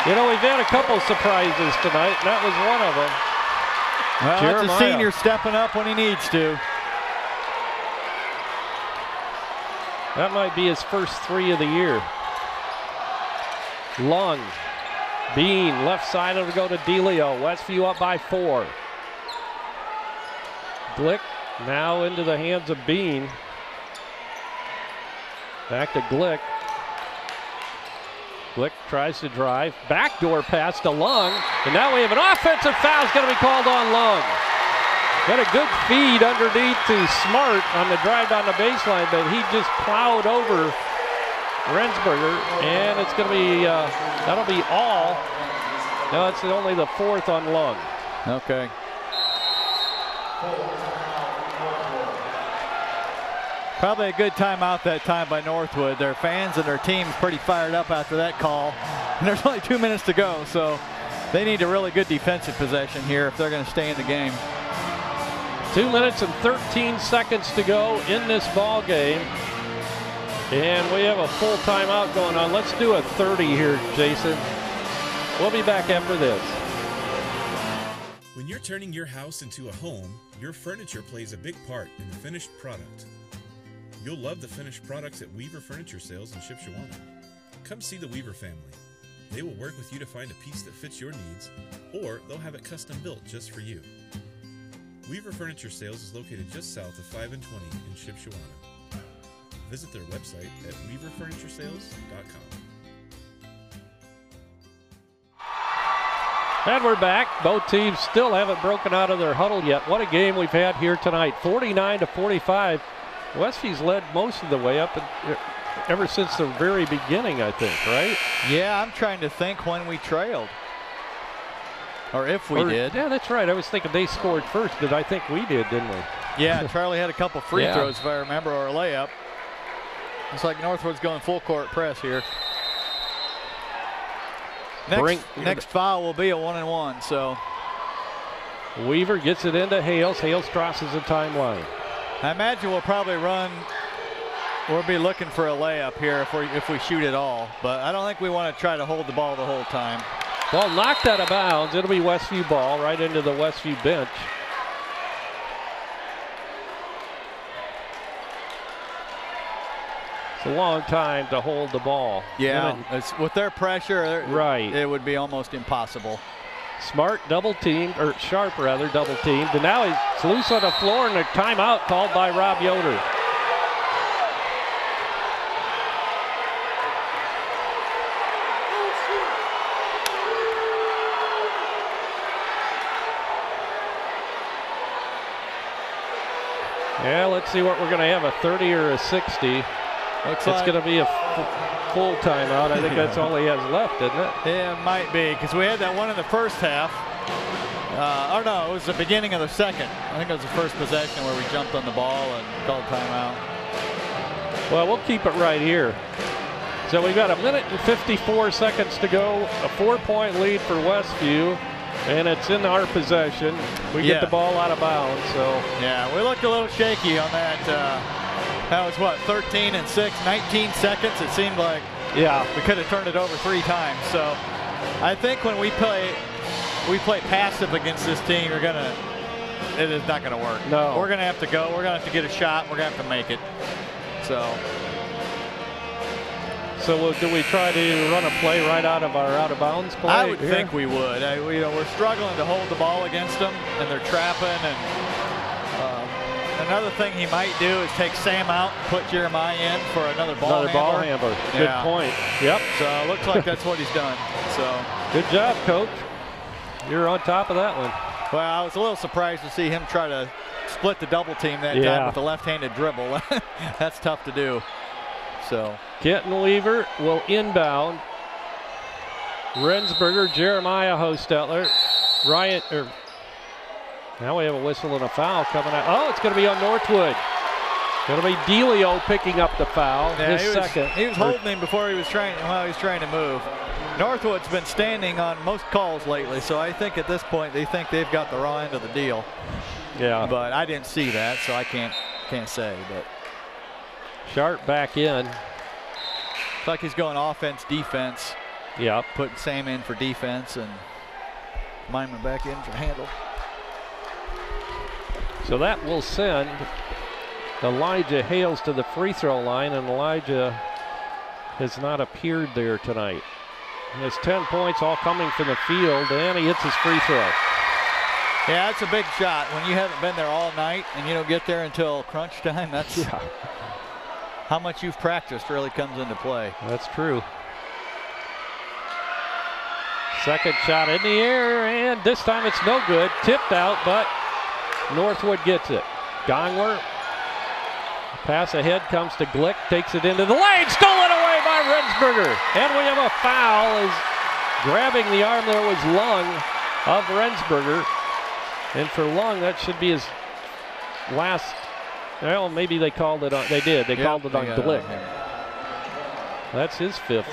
You know, we've had a couple surprises tonight, and that was one of them. Well, Jeremiah. That's a senior stepping up when he needs to. That might be his first 3 of the year. Lung. Bean, left side, it'll go to Delio. Westview up by 4. Glick now into the hands of Bean. Back to Glick. Glick tries to drive. Backdoor pass to Lung. And now we have an offensive foul. It's going to be called on Lung. Got a good feed underneath to Smart on the drive down the baseline, but he just plowed over Rensberger, and it's going to be, that'll be all. No, it's only the 4th on Lung. Okay. Probably a good timeout that time by Northwood. Their fans and their team's pretty fired up after that call. And there's only 2 minutes to go, so they need a really good defensive possession here if they're going to stay in the game. 2 minutes and 13 seconds to go in this ball game. And we have a full timeout going on. Let's do a 30 here, Jason. We'll be back after this. When you're turning your house into a home, your furniture plays a big part in the finished product. You'll love the finished products at Weaver Furniture Sales in Shipshewana. Come see the Weaver family. They will work with you to find a piece that fits your needs, or they'll have it custom built just for you. Weaver Furniture Sales is located just south of 5 and 20 in Shipshewana. Visit their website at weaverfurnituresales.com. And we're back. Both teams still haven't broken out of their huddle yet. What a game we've had here tonight. 49-45. Westview's led most of the way up ever since the very beginning, I think, right? Yeah, I'm trying to think when we trailed. Or if we did. Yeah, that's right. I was thinking they scored first, but I think we did, didn't we? Yeah, Charlie had a couple free throws, if I remember, or a layup. Looks like Northwood's going full court press here. Next foul will be a 1-and-1, so. Weaver gets it into Hales. Hales crosses the timeline. I imagine we'll probably we'll be looking for a layup here if we shoot it all, but I don't think we want to try to hold the ball the whole time. Ball knocked out of bounds. It'll be Westview ball right into the Westview bench. It's a long time to hold the ball. Yeah, with their pressure, right, it would be almost impossible. Smart double teamed, or Sharp rather, double teamed, and now he's loose on the floor, and a timeout called by Rob Yoder. Yeah, let's see what we're going to have, a 30 or a 60. It's going to be a full timeout. I think that's all he has left, isn't it? Yeah, it might be, because we had that one in the first half. Or no, it was the beginning of the second. I think it was the first possession where we jumped on the ball and called timeout. Well, we'll keep it right here. So we've got a minute and 54 seconds to go. A 4-point lead for Westview, and it's in our possession. We get the ball out of bounds. So yeah, we looked a little shaky on that. That was what, 13 and 6, 19 seconds. It seemed like we could have turned it over 3 times. So I think when we play passive against this team, it is not gonna work. No, we're gonna have to go. We're gonna have to get a shot. We're gonna have to make it. So do we try to run a play right out of our out of bounds play? I would think we would. We're struggling to hold the ball against them, and they're trapping. And another thing he might do is take Sam out and put Jeremiah in for another ball handler. Good point. Yep. So it looks like that's what he's done. So good job, Coach. You're on top of that one. Well, I was a little surprised to see him try to split the double team that time with the left-handed dribble. That's tough to do. So Kenton Weaver will inbound. Rensberger, Jeremiah Hostetler, now we have a whistle and a foul coming out. Oh, it's going to be on Northwood. Going to be Delio picking up the foul. Yeah, second. He was holding him before he was trying to move. Northwood's been standing on most calls lately, so I think at this point they think they've got the raw end of the deal. Yeah. But I didn't see that, so I can't say. But Sharp back in. It's like he's going offense, defense. Yeah. Putting Sam in for defense and Myman back in for handle. So that will send Elijah Hales to the free throw line, and Elijah has not appeared there tonight. He has 10 points, all coming from the field, and he hits his free throw. Yeah, that's a big shot. When you haven't been there all night and you don't get there until crunch time, that's how much you've practiced really comes into play. That's true. Second shot in the air, and this time it's no good. Tipped out, but Northwood gets it. Gongler, pass ahead comes to Glick, takes it into the lane, stolen away by Rensberger. And we have a foul as grabbing the arm there was Lung of Rensberger. And for Lung, that should be his last, well, maybe they called it on, they did, they called it on Glick. That's his 5th.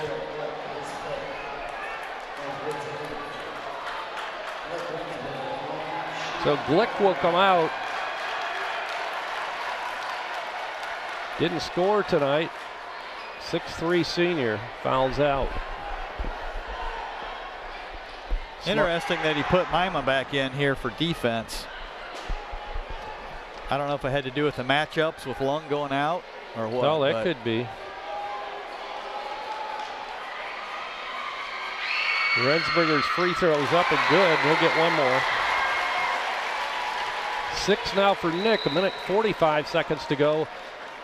So Glick will come out, Didn't score tonight. 6'3" senior fouls out. Interesting that he put Mima back in here for defense. I don't know if it had to do with the matchups with Lung going out or what. Oh, that could be. Rensberger's free throw is up and good. He'll get one more. 6 now for Nick. 1:45 seconds to go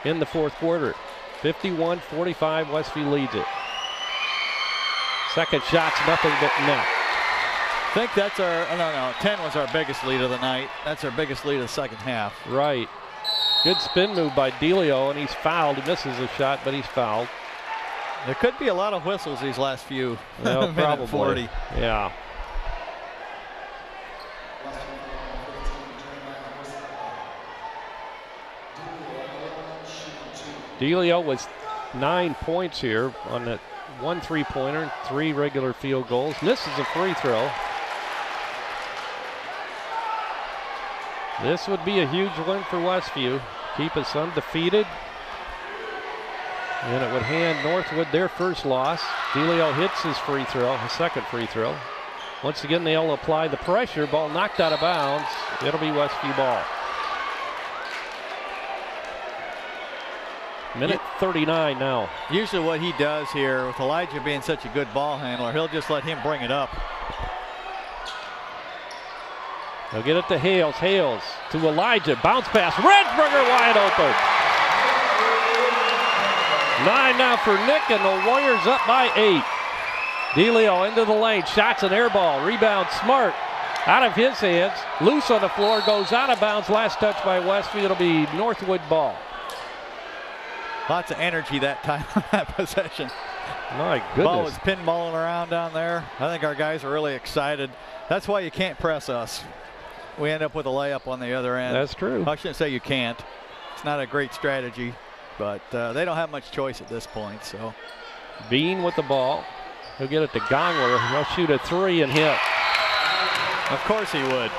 in the fourth quarter. 51-45, Westview leads it. Second shot's nothing but net. I think that's our, no, 10 was our biggest lead of the night. That's our biggest lead of the second half. Right. Good spin move by Delio, and he's fouled. He misses a shot, but he's fouled. There could be a lot of whistles these last few. Well, probably. 40. Yeah. Delio was 9 points here on that 1 3-pointer, 3 regular field goals. Misses a free throw. This would be a huge win for Westview. Keep us undefeated. And it would hand Northwood their first loss. Delio hits his free throw, his second free throw. Once again, they'll apply the pressure. Ball knocked out of bounds. It'll be Westview ball. Minute 39 now. Usually what he does here, with Elijah being such a good ball handler, he'll just let him bring it up. They'll get it to Hales. Hales to Elijah. Bounce pass. Rensberger wide open. 9 now for Nick, and the Warriors up by 8. Delio into the lane. Shots an air ball. Rebound Smart. Out of his hands. Loose on the floor. Goes out of bounds. Last touch by Westview. It'll be Northwood ball. Lots of energy that time on that possession. My goodness. Ball was pinballing around down there. I think our guys are really excited. That's why you can't press us. We end up with a layup on the other end. That's true. I shouldn't say you can't. It's not a great strategy, but they don't have much choice at this point. So, Bean with the ball. He'll get it to Gongler. He'll shoot a 3 and hit. Of course he would.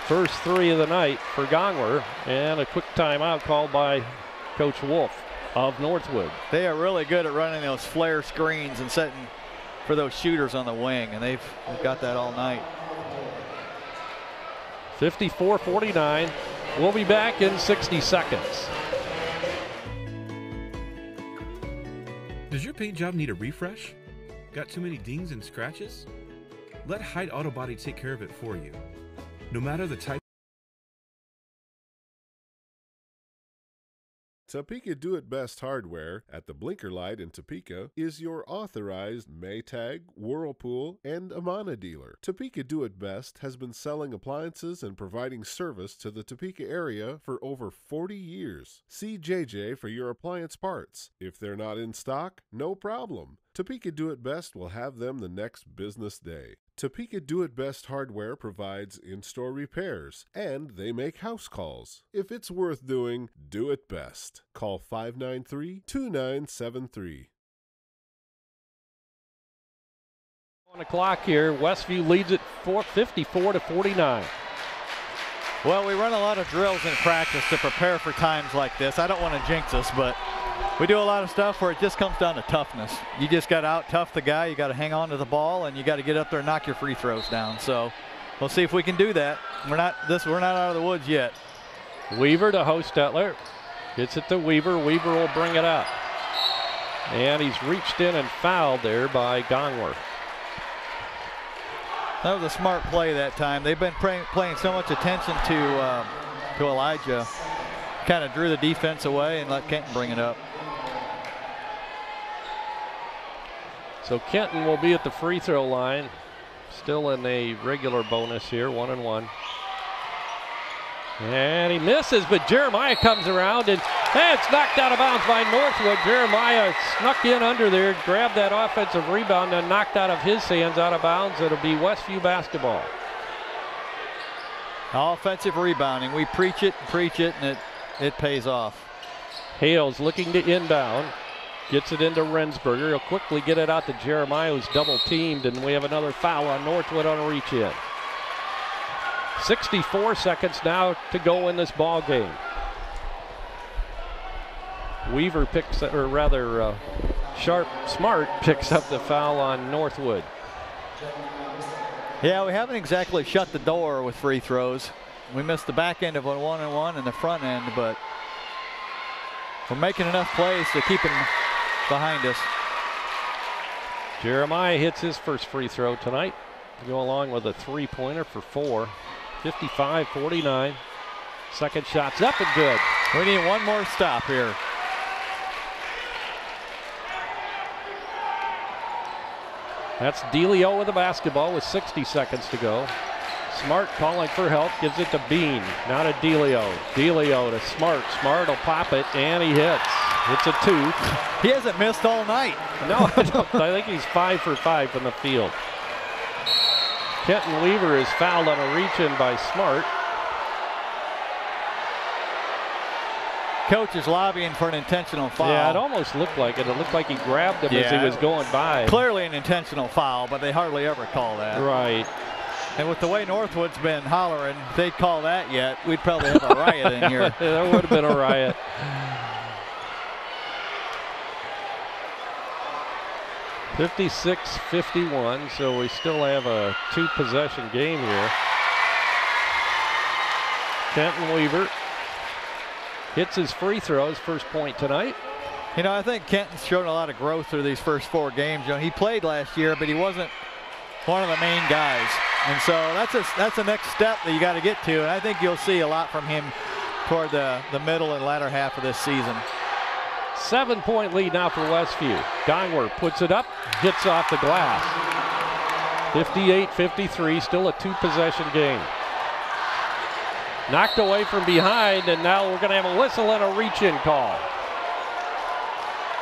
First 3 of the night for Gongler, and a quick timeout called by Coach Wolf of Northwood. They are really good at running those flare screens and setting for those shooters on the wing, and they've got that all night. 54-49. We'll be back in 60 seconds. Does your paint job need a refresh? Got too many dings and scratches? Let Hyde Auto Body take care of it for you. No matter the type. Topeka Do-It-Best Hardware at the Blinker Light in Topeka is your authorized Maytag, Whirlpool, and Amana dealer. Topeka Do-It-Best has been selling appliances and providing service to the Topeka area for over 40 years. See JJ for your appliance parts. If they're not in stock, no problem. Topeka Do-It-Best will have them the next business day. Topeka Do-It-Best Hardware provides in-store repairs, and they make house calls. If it's worth doing, do it best. Call 593-2973. On the clock here, Westview leads it 54-49. Well, we run a lot of drills in practice to prepare for times like this. I don't want to jinx us, but we do a lot of stuff where it just comes down to toughness. You just got to out-tough the guy. You got to hang on to the ball, and you got to get up there and knock your free throws down. So we'll see if we can do that. We're not out of the woods yet. Weaver to Hostetler. Gets it to Weaver. Weaver will bring it up. And he's reached in and fouled there by Gongler. That was a smart play that time. They've been paying so much attention to Elijah. Kind of drew the defense away and let Kenton bring it up. So Kenton will be at the free throw line. Still in a regular bonus here, 1-1. And he misses, but Jeremiah comes around, and it's knocked out of bounds by Northwood. Jeremiah snuck in under there, grabbed that offensive rebound, and knocked out of his hands out of bounds. It'll be Westview basketball. Offensive rebounding. We preach it, and it pays off. Hales looking to inbound. Gets it into Rensberger. He'll quickly get it out to Jeremiah, who's double teamed, and we have another foul on Northwood on a reach in. 64 seconds now to go in this ball game. Weaver picks, or rather, Smart picks up the foul on Northwood. Yeah, we haven't exactly shut the door with free throws. We missed the back end of a 1-and-1 and the front end, but we're making enough plays to keep them behind us. Jeremiah hits his first free throw tonight to go along with a three-pointer for 4. 55-49. Second shot's up and good. We need one more stop here. That's DeLeo with the basketball with 60 seconds to go. Smart calling for help, gives it to Bean. Now to DeLeo. DeLeo to Smart. Smart will pop it, and he hits. It's a 2. He hasn't missed all night. No, I don't. I think he's 5 for 5 from the field. Kenton Weaver is fouled on a reach-in by Smart. Coach is lobbying for an intentional foul. Yeah, it almost looked like it. It looked like he grabbed him as he was going by. Clearly an intentional foul, but they hardly ever call that. Right. And with the way Northwood's been hollering, if they'd call that yet, we'd probably have a riot in here. There would have been a riot. (56-51), so we still have a 2-possession game here. Kenton Weaver hits his free throws, first point tonight. You know, I think Kenton's shown a lot of growth through these first 4 games. You know, he played last year, but he wasn't one of the main guys. And so that's the next step that you got to get to. And I think you'll see a lot from him toward the middle and latter half of this season. 7-point lead now for Westview. Gongwer puts it up, hits off the glass. 58-53, still a 2-possession game. Knocked away from behind, and now we're going to have a whistle and a reach-in call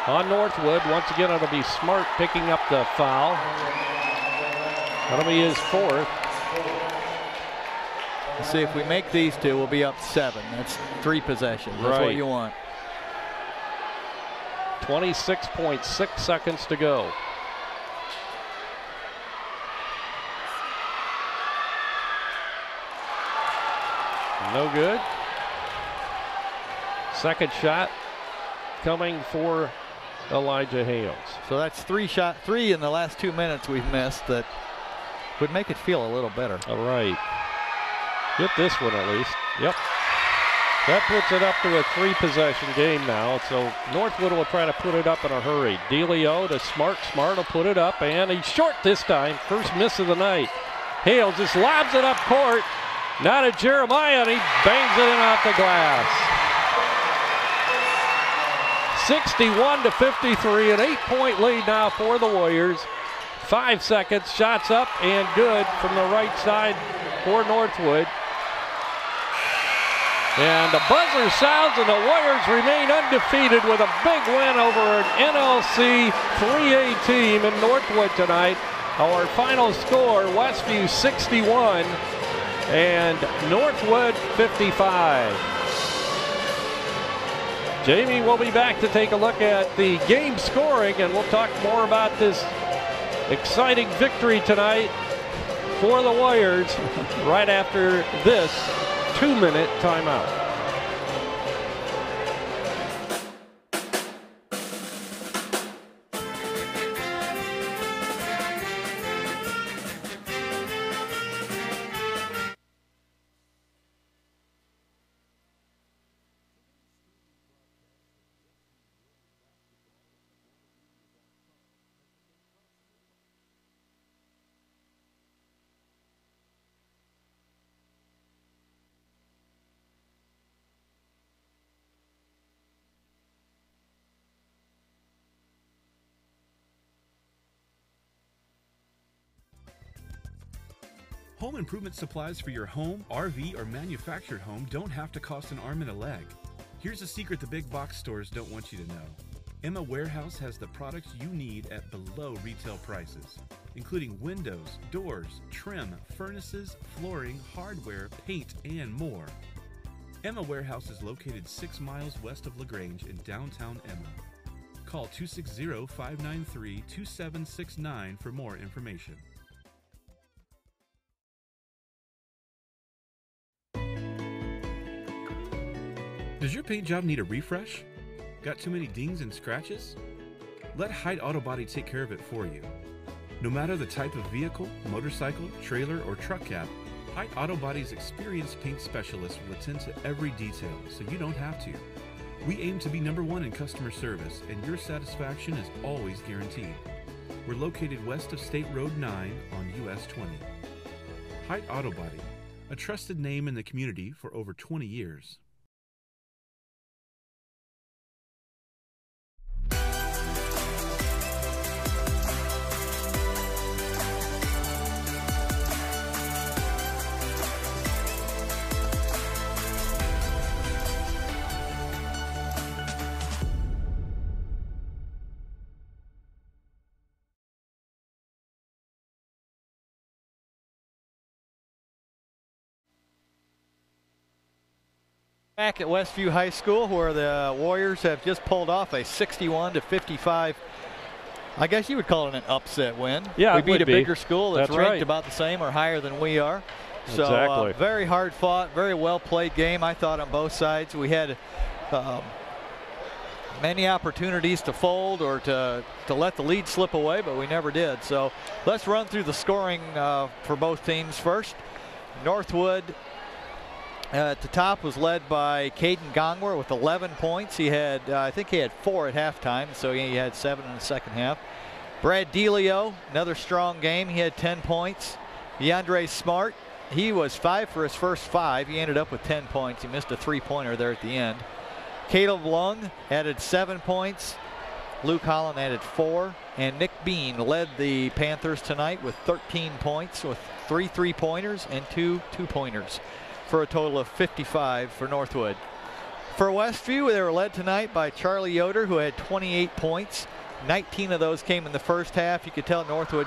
on Northwood. Once again, it'll be Smart picking up the foul. That'll be his 4th. Let's see, if we make these 2, we'll be up 7. That's 3 possessions. That's what you want. 26.6 seconds to go. No good. Second shot coming for Elijah Hales. So that's 3 in the last 2 minutes we've missed that would make it feel a little better. All right. Get this one at least. Yep. That puts it up to a 3-possession game now. So Northwood will try to put it up in a hurry. DeLeo to Smart. Smart will put it up, and he's short this time. First miss of the night. Hales just lobs it up court. Now to Jeremiah, and he bangs it in off the glass. 61-53, an 8-point lead now for the Warriors. 5 seconds, shots up and good from the right side for Northwood. And the buzzer sounds, and the Warriors remain undefeated with a big win over an NLC 3A team in Northwood tonight. Our final score, Westview 61 and Northwood 55. Jamie will be back to take a look at the game scoring, and we'll talk more about this exciting victory tonight for the Warriors right after this 2-minute timeout. Home improvement supplies for your home, RV, or manufactured home don't have to cost an arm and a leg. Here's a secret the big box stores don't want you to know. Emma Warehouse has the products you need at below retail prices, including windows, doors, trim, furnaces, flooring, hardware, paint, and more. Emma Warehouse is located 6 miles west of LaGrange in downtown Emma. Call 260-593-2769 for more information. Does your paint job need a refresh? Got too many dings and scratches? Let Height Auto Body take care of it for you. No matter the type of vehicle, motorcycle, trailer, or truck cab, Height Auto Body's experienced paint specialists will attend to every detail, so you don't have to. We aim to be #1 in customer service, and your satisfaction is always guaranteed. We're located west of State Road 9 on US 20. Height Auto Body, a trusted name in the community for over 20 years. Back at Westview High School, where the Warriors have just pulled off a 61-55, I guess you would call it an upset win. Yeah, we it beat would a bigger school that's ranked right. about the same or higher than we are. So Exactly. very hard fought, very well played game, I thought, on both sides. We had many opportunities to fold or to let the lead slip away, but we never did. So let's run through the scoring for both teams first. Northwood at the top was led by Caden Gongwer with 11 points. He had, I think he had 4 at halftime, so he had 7 in the second half. Brad Delio, another strong game. He had 10 points. DeAndre Smart, he was 5 for his first 5. He ended up with 10 points. He missed a 3-pointer there at the end. Caleb Lung added 7 points. Luke Holland added 4. And Nick Bean led the Panthers tonight with 13 points, with 3 3-pointers and 2 2-pointers, for a total of 55 for Northwood. For Westview, they were led tonight by Charlie Yoder, who had 28 points. 19 of those came in the first half. You could tell Northwood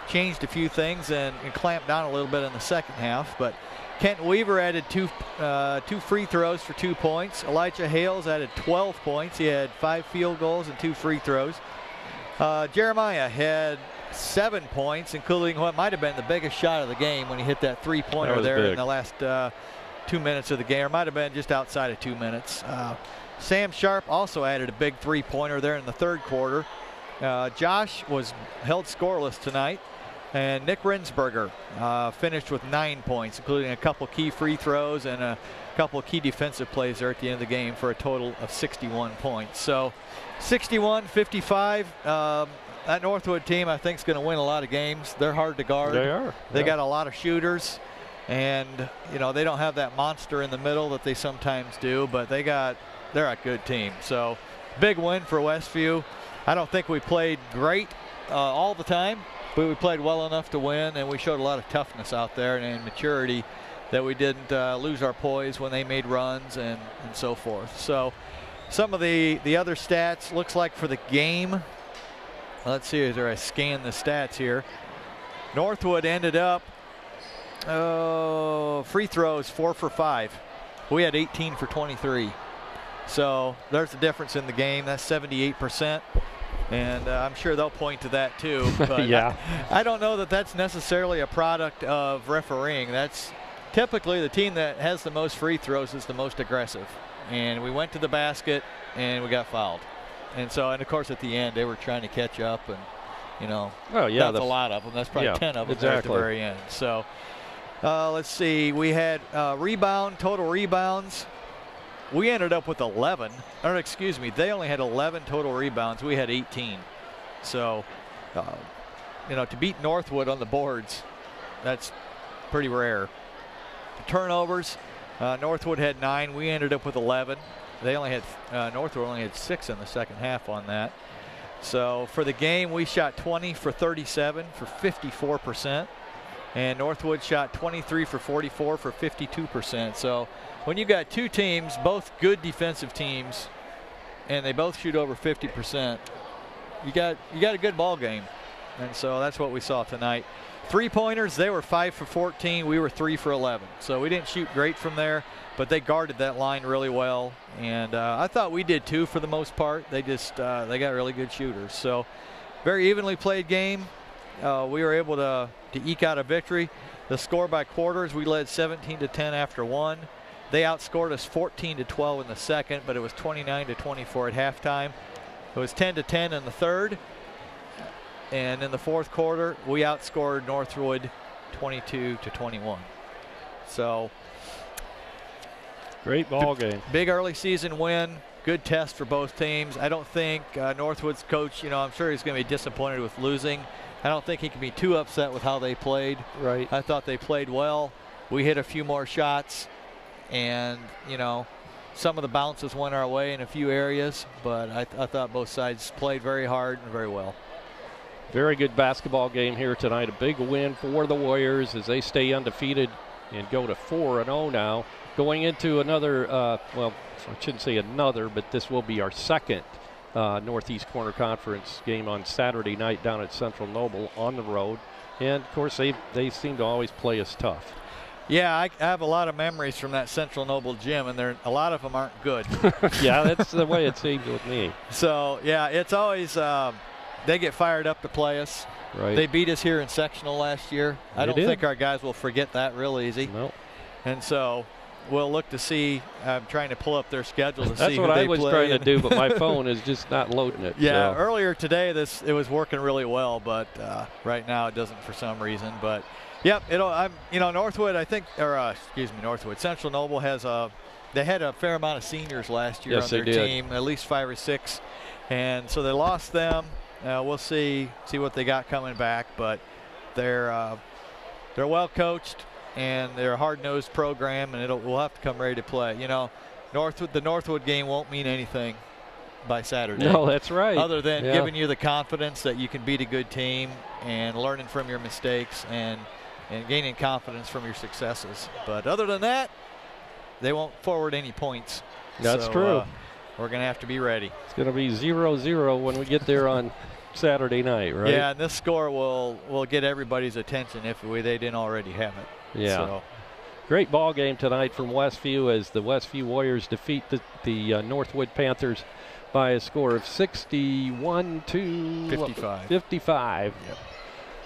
changed a few things and clamped down a little bit in the second half. But Kent Weaver added two free throws for 2 points. Elijah Hales added 12 points. He had 5 field goals and 2 free throws. Jeremiah had 7 points, including what might have been the biggest shot of the game when he hit that 3-pointer there in the last 2 minutes of the game, or might have been just outside of 2 minutes. Sam Sharp also added a big 3-pointer there in the third quarter. Josh was held scoreless tonight, and Nick Rinsberger finished with 9 points, including a couple key free throws and a couple of key defensive plays there at the end of the game, for a total of 61 points. So 61-55. That Northwood team, I think, is going to win a lot of games. They're hard to guard. They are. They got a lot of shooters, and you know, they don't have that monster in the middle that they sometimes do, but they're a good team. So big win for Westview. I don't think we played great all the time, but we played well enough to win, and we showed a lot of toughness out there and maturity, that we didn't lose our poise when they made runs and so forth. So some of the other stats, looks like for the game, let's see as I scan the stats here. Northwood ended up free throws 4 for 5. We had 18 for 23. So there's a difference in the game. That's 78%. And I'm sure they'll point to that too. But yeah. I don't know that that's necessarily a product of refereeing. That's typically the team that has the most free throws is the most aggressive. And we went to the basket and we got fouled. And so, and of course at the end they were trying to catch up, and you know, that's a lot of them. That's probably 10 of them there at the very end. So let's see, we had total rebounds. We ended up with 11, or excuse me, they only had 11 total rebounds. We had 18. So, you know, to beat Northwood on the boards, that's pretty rare. Turnovers, Northwood had 9. We ended up with 11. They only had, Northwood only had 6 in the second half on that. So for the game, we shot 20 for 37 for 54%. And Northwood shot 23 for 44 for 52%. So when you got two teams, both good defensive teams, and they both shoot over 50%, you got a good ball game. And so that's what we saw tonight. 3-pointers, they were 5 for 14. We were 3 for 11. So we didn't shoot great from there, but they guarded that line really well. And I thought we did too for the most part. They just they got really good shooters. So very evenly played game. We were able to eke out a victory. The score by quarters, we led 17-10 after 1. They outscored us 14-12 in the second, but it was 29-24 at halftime. It was 10-10 in the third. And in the fourth quarter, we outscored Northwood 22-21. So great ball game. Big early season win. Good test for both teams. I don't think Northwood's coach, I'm sure he's going to be disappointed with losing. I don't think he can be too upset with how they played. Right. I thought they played well. We hit a few more shots, and some of the bounces went our way in a few areas, but I thought both sides played very hard and very well. Very good basketball game here tonight. A big win for the Warriors as they stay undefeated and go to 4-0 now. Going into another, well, I shouldn't say another, but this will be our second Northeast Corner Conference game on Saturday night down at Central Noble on the road. And, of course, they seem to always play us tough. Yeah, I have a lot of memories from that Central Noble gym, and a lot of them aren't good. Yeah, that's the way it seems with me. So, yeah, it's always they get fired up to play us. Right. They beat us here in sectional last year. I don't think our guys will forget that real easy. No. And so we'll look to see. I'm trying to pull up their schedule to see who they play. That's what I was trying to do, but my phone is just not loading it. Yeah, so. Earlier today it was working really well, but right now it doesn't for some reason. But yep, Northwood, I think, or Northwood. Central Noble they had a fair amount of seniors last year on their team, at least 5 or 6, and so they lost them. We'll see what they got coming back, but they're well coached and they're a hard-nosed program, and we'll have to come ready to play. The Northwood game won't mean anything by Saturday. No, that's right. Other than giving you the confidence that you can beat a good team and learning from your mistakes and gaining confidence from your successes. But other than that, they won't forward any points. That's true. We're going to have to be ready. It's going to be 0-0 when we get there on Saturday night, right? Yeah, and this score will get everybody's attention if they didn't already have it. Yeah. So. Great ball game tonight from Westview as the Westview Warriors defeat the Northwood Panthers by a score of 61-55. Yep.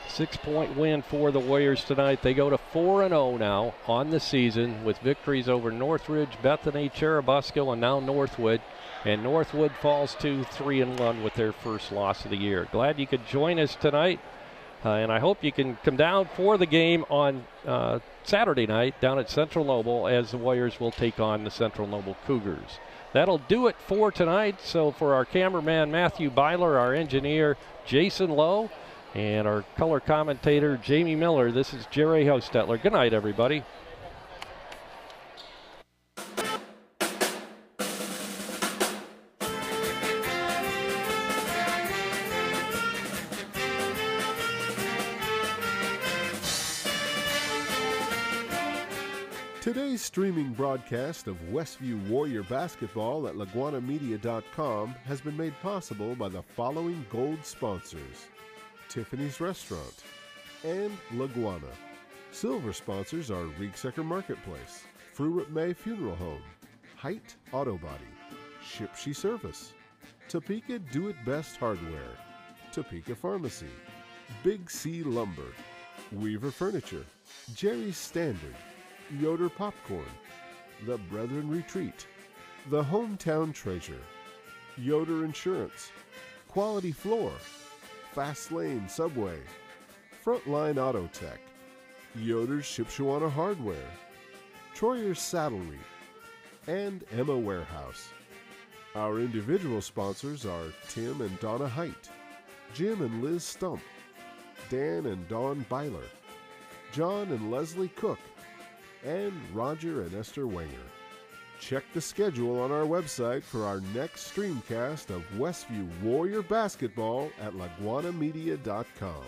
6-point win for the Warriors tonight. They go to 4-0 now on the season with victories over Northridge, Bethany, Cherubusco, and now Northwood. And Northwood falls to 3-1 with their first loss of the year. Glad you could join us tonight. And I hope you can come down for the game on Saturday night down at Central Noble as the Warriors will take on the Central Noble Cougars. That'll do it for tonight. So for our cameraman Matthew Byler, our engineer Jason Lowe, and our color commentator Jamie Miller, this is Jerry Hostetler. Good night, everybody. Today's streaming broadcast of Westview Warrior Basketball at LaguanaMedia.com has been made possible by the following gold sponsors: Tiffany's Restaurant and Laguana. Silver sponsors are Riegsecker Marketplace, Fruit May Funeral Home, Height Auto Body, Shipshe Service, Topeka Do It Best Hardware, Topeka Pharmacy, Big C Lumber, Weaver Furniture, Jerry's Standard, Yoder Popcorn, The Brethren Retreat, The Hometown Treasure, Yoder Insurance, Quality Floor, Fast Lane Subway, Frontline Auto Tech, Yoder's Shipshewana Hardware, Troyer's Saddlery, and Emma Warehouse. Our individual sponsors are Tim and Donna Height, Jim and Liz Stump, Dan and Dawn Byler, John and Leslie Cook, and Roger and Esther Wenger. Check the schedule on our website for our next streamcast of Westview Warrior Basketball at LaguanaMedia.com.